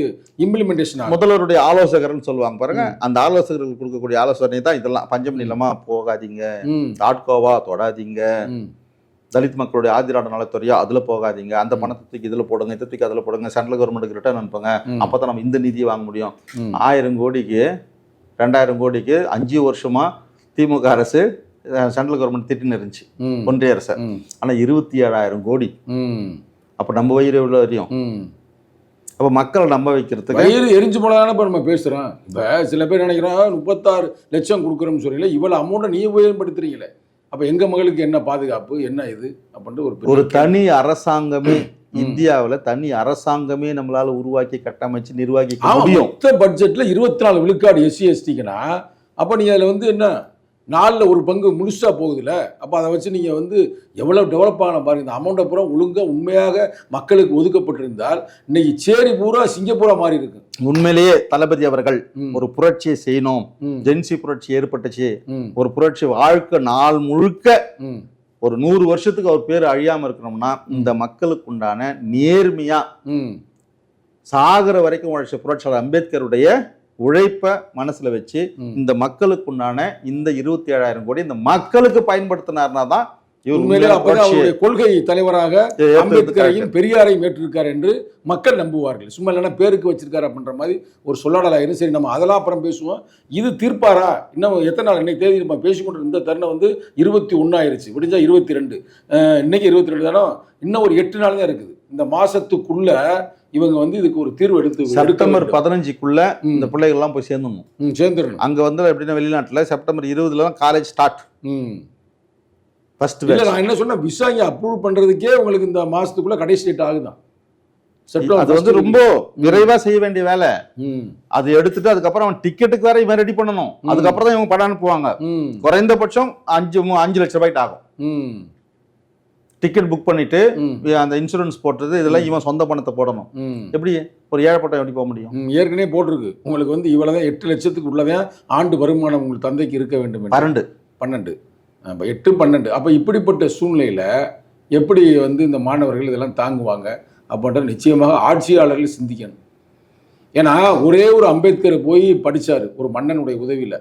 இம்ப்ளிமெண்டேஷன். முதல்வருடைய ஆலோசகர்னு சொல்லுவாங்க பாருங்க, அந்த ஆலோசகர்கள் கொடுக்கக்கூடிய ஆலோசனை தான் இதெல்லாம். பஞ்சம் நிலமா போகாதீங்க, தாட்கோவா தொடாதீங்க, தலித் மக்களுடைய ஆதி திராவிட நலத்துறையா அதுல போகாதீங்க, அந்த பணத்தை தூக்கி இதுல போடுங்க, இதை தூக்கி அதுல போடுங்க, சென்ட்ரல் கவர்மெண்ட்டுக்கு ரிட்டர்ன் அனுப்புங்க, அப்பதான் நம்ம இந்த நிதியை வாங்க முடியும். 1000 கோடிக்கு 2000 கோடிக்கு 5 வருஷமா திமுக அரசு சென்ட்ரல் கவர்மெண்ட் திட்டின்னு இருந்துச்சு, ஒன்றிய அரசு. ஆனா 27,000 கோடி. அப்ப நம்ம வயிறு எவ்வளவு வரையும்? அப்ப மக்களை நம்ப வைக்கிறதுக்கு வயிறு எரிஞ்சு போனதான இப்ப நம்ம பேசுறோம். இப்ப சில பேர் நினைக்கிறோம் 36 லட்சம் கொடுக்குறோம்னு சொல்லல, இவ்வளவு அமௌண்ட்டை நீ உபயோகப்படுத்துறீங்களே, அப்ப எங்க மகளுக்கு என்ன பாதுகாப்பு, என்ன இது அப்படின்ட்டு ஒரு தனி அரசாங்கமே இந்தியாவில் தனி அரசாங்கமே நம்மளால உருவாக்கி கட்டமைச்சு நிர்வாகிக்க முடியும். மொத்த பட்ஜெட்ல 24 விழுக்காடு எஸ்சி எஸ்டிக்குன்னா அப்ப நீங்க அதுல வந்து என்ன 4ல் 1 பங்கு முழுசா போகுதுல்ல. அப்ப அதை வச்சு நீங்க வந்து எவ்வளவு டெவலப் ஆன பாருங்க. இந்த அமௌண்ட்டை பூரா ஒழுங்கா உண்மையாக மக்களுக்கு ஒதுக்கப்பட்டிருந்தால் இன்னைக்கு சேரி பூரா சிங்கப்பூரா மாறி இருக்கு. உண்மையிலேயே தளபதி அவர்கள் ஒரு புரட்சியை செய்யணும், ஜென்சி புரட்சி ஏற்பட்டுச்சு, ஒரு புரட்சி வாழ்க்கை நாள் முழுக்க ஒரு 100 வருஷத்துக்கு அவர் பேர் அழியாம இருக்கணும்னா இந்த மக்களுக்கு உண்டான நேர்மையா சாகர வரைக்கும் உழைச்ச புரட்சியாளர் அம்பேத்கருடைய உழைப்ப மனசுல வச்சு இந்த மக்களுக்கு உண்டான இந்த 27,000 கோடி இந்த மக்களுக்கு பயன்படுத்தினார்னா தான் கொள்கை தலைவராக அம்பேத்கரையும் பெரியாரையும் ஏற்றிருக்காரு என்று மக்கள் நம்புவார்கள். சும்மா இல்லைன்னா பேருக்கு வச்சிருக்காரு அப்படின்ற மாதிரி ஒரு சொல்லாடலாயிரும். சரி, நம்ம அதெல்லாம் அப்புறம் பேசுவோம். இது தீர்ப்பாரா? இன்னும் எத்தனை நாள்? இன்னைக்கு தேதி நம்ம பேசிக்கொண்டு இந்த தருணம் வந்து 21 ஆயிருச்சு, விடிஞ்சா 22. இன்னைக்கு 22 தானே, இன்னும் ஒரு 8 நாள் தான் இருக்குது. இந்த மாசத்துக்குள்ள இவங்க வந்து இதுக்கு ஒரு தீர்வு எடுத்து செப்டம்பர் 15க்குள்ள இந்த பிள்ளைகள் எல்லாம் போய் சேர்ந்துடணும். அங்க வந்து எப்படின்னா வெளிநாட்டுல செப்டம்பர் 20 தான் காலேஜ் ஸ்டார்ட். ஃபர்ஸ்ட் இல்ல, நான் என்ன சொன்ன, விசா இங்க அப்ரூவ் பண்றதுக்கே உங்களுக்கு இந்த மாசத்துக்குள்ள கடைசி டேட் ஆகுதான். அது வந்து ரொம்ப விரைவா செய்ய வேண்டிய வேலை. அது எடுத்துட்டு அதுக்கப்புறம் அவன் டிக்கெட்டுக்கு வேற இவன் ரெடி பண்ணணும். அதுக்கப்புறம் தான் இவங்க படம் அனுப்புவாங்க. குறைந்தபட்சம் 5 லட்சம் ரூபாய்க்கு ஆகும். டிக்கெட் புக் பண்ணிட்டு அந்த இன்சூரன்ஸ் போட்டது இதெல்லாம் இவன் சொந்த பணத்தை போடணும். எப்படி ஒரு ஏழைப்பட்டம் எப்படி போக முடியும்? ஏற்கனவே போட்டிருக்கு உங்களுக்கு வந்து இவ்வளவுதான் 8 லட்சத்துக்கு உள்ளதான் ஆண்டு வருமானம் உங்களுக்கு தந்தைக்கு இருக்க வேண்டும். 12 8 12. அப்ப இப்படிப்பட்ட சூழ்நிலையில எப்படி வந்து இந்த மாணவர்கள் இதெல்லாம் தாங்குவாங்க அப்படின்ற நிச்சயமாக ஆட்சியாளர்கள் சிந்திக்கணும். ஏன்னா ஒரே ஒரு அம்பேத்கர் போய் படிச்சாரு ஒரு மன்னனுடைய உதவியில,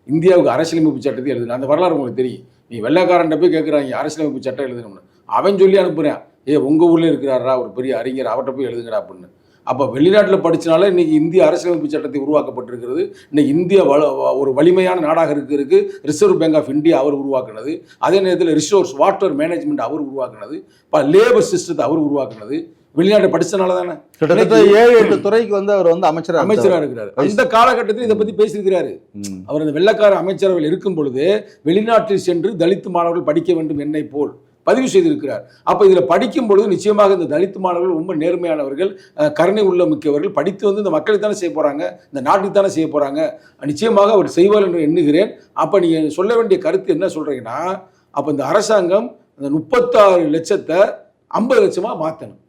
இந்தியாவுக்கு அரசியலமைப்பு சட்டத்தை எழுதுன அந்த வரலாறு உங்களுக்கு தெரியும். நீ வெள்ளைக்காரன்ட்ட போய் கேட்குறாங்க அரசியலமைப்பு சட்டம் எழுதணும்னு, அவன் சொல்லி அனுப்புறேன், உங்க ஊர்ல இருக்கிறாரா ஒரு பெரிய அறிஞர், அவர்கிட்ட போய் எழுதுங்கடா அப்படின்னு. அப்போ வெளிநாட்டில் படித்தனால இன்னைக்கு இந்திய அரசியலமைப்பு சட்டத்தை உருவாக்கப்பட்டிருக்கிறது. இன்னைக்கு இந்தியா ஒரு வலிமையான நாடாக இருக்கிறதுக்கு ரிசர்வ் பேங்க் ஆஃப் இந்தியா அவர் உருவாக்குனது. அதே நேரத்தில் ரிசோர்ஸ் வாட்டர் மேனேஜ்மெண்ட் அவர் உருவாக்குனது. இப்போ லேபர் சிஸ்டத்தை அவர் உருவாக்குனது. வெளிநாட்டை படிச்சனால தானே கிட்டத்தட்ட 7-8 துறைக்கு வந்து அவர் வந்து அமைச்சராக இருக்கிறாரு. அந்த காலகட்டத்தில் இதை பத்தி பேசியிருக்கிறாரு. அவர் அந்த வெள்ளக்கார அமைச்சரவையில் இருக்கும் பொழுது வெளிநாட்டில் சென்று தலித் மாணவர்கள் படிக்க வேண்டும் என்னை போல் பதிவு செய்திருக்கிறார். அப்போ இதில் படிக்கும் பொழுது நிச்சயமாக இந்த தலித் மாணவர்கள் ரொம்ப நேர்மையானவர்கள், கருணை உள்ள மிக்கவர்கள், படித்து வந்து இந்த மக்களுக்கு தானே செய்ய போறாங்க, இந்த நாட்டுக்கு தானே செய்ய போறாங்க, நிச்சயமாக அவர் செய்வார் என்று எண்ணுகிறேன். அப்போ நீங்க சொல்ல வேண்டிய கருத்து என்ன சொல்றீங்கன்னா, அப்போ இந்த அரசாங்கம் அந்த 36 லட்சத்தை 50 லட்சமா மாற்றணும்.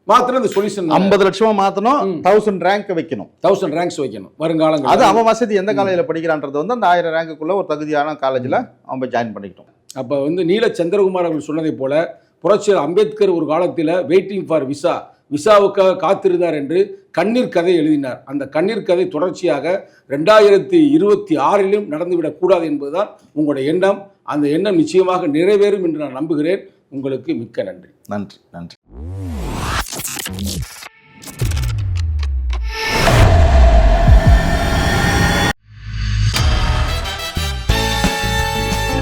இந்த சொல்யூஷன் 50 லட்சமா மாத்தணும். 1000 ரேங்க் வைக்கணும். 1000 ரேங்க்ஸ் வைக்கணும் வருங்காலங்கள். அது அவன் வசதி எந்த காலேஜில் படிக்கிறான்றது வந்து அந்த 1000 ரேங்குக்குள்ள ஒரு தகுதியான காலேஜில் அவன் போய் ஜாயின் பண்ணிக்கிட்டோம். அப்போ வந்து நீல சந்திரகுமார் அவர்கள் சொன்னதை போல புரட்சியாளர் அம்பேத்கர் ஒரு காலத்தில் வெயிட்டிங் ஃபார் விசாவுக்காக காத்திருந்தார் என்று கண்ணீர் கதை எழுதினார். அந்த கண்ணீர் கதை தொடர்ச்சியாக 2026 நடந்துவிடக்கூடாது என்பதுதான் உங்களுடைய எண்ணம். அந்த எண்ணம் நிச்சயமாக நிறைவேறும் என்று நான் நம்புகிறேன். உங்களுக்கு மிக்க நன்றி. நன்றி.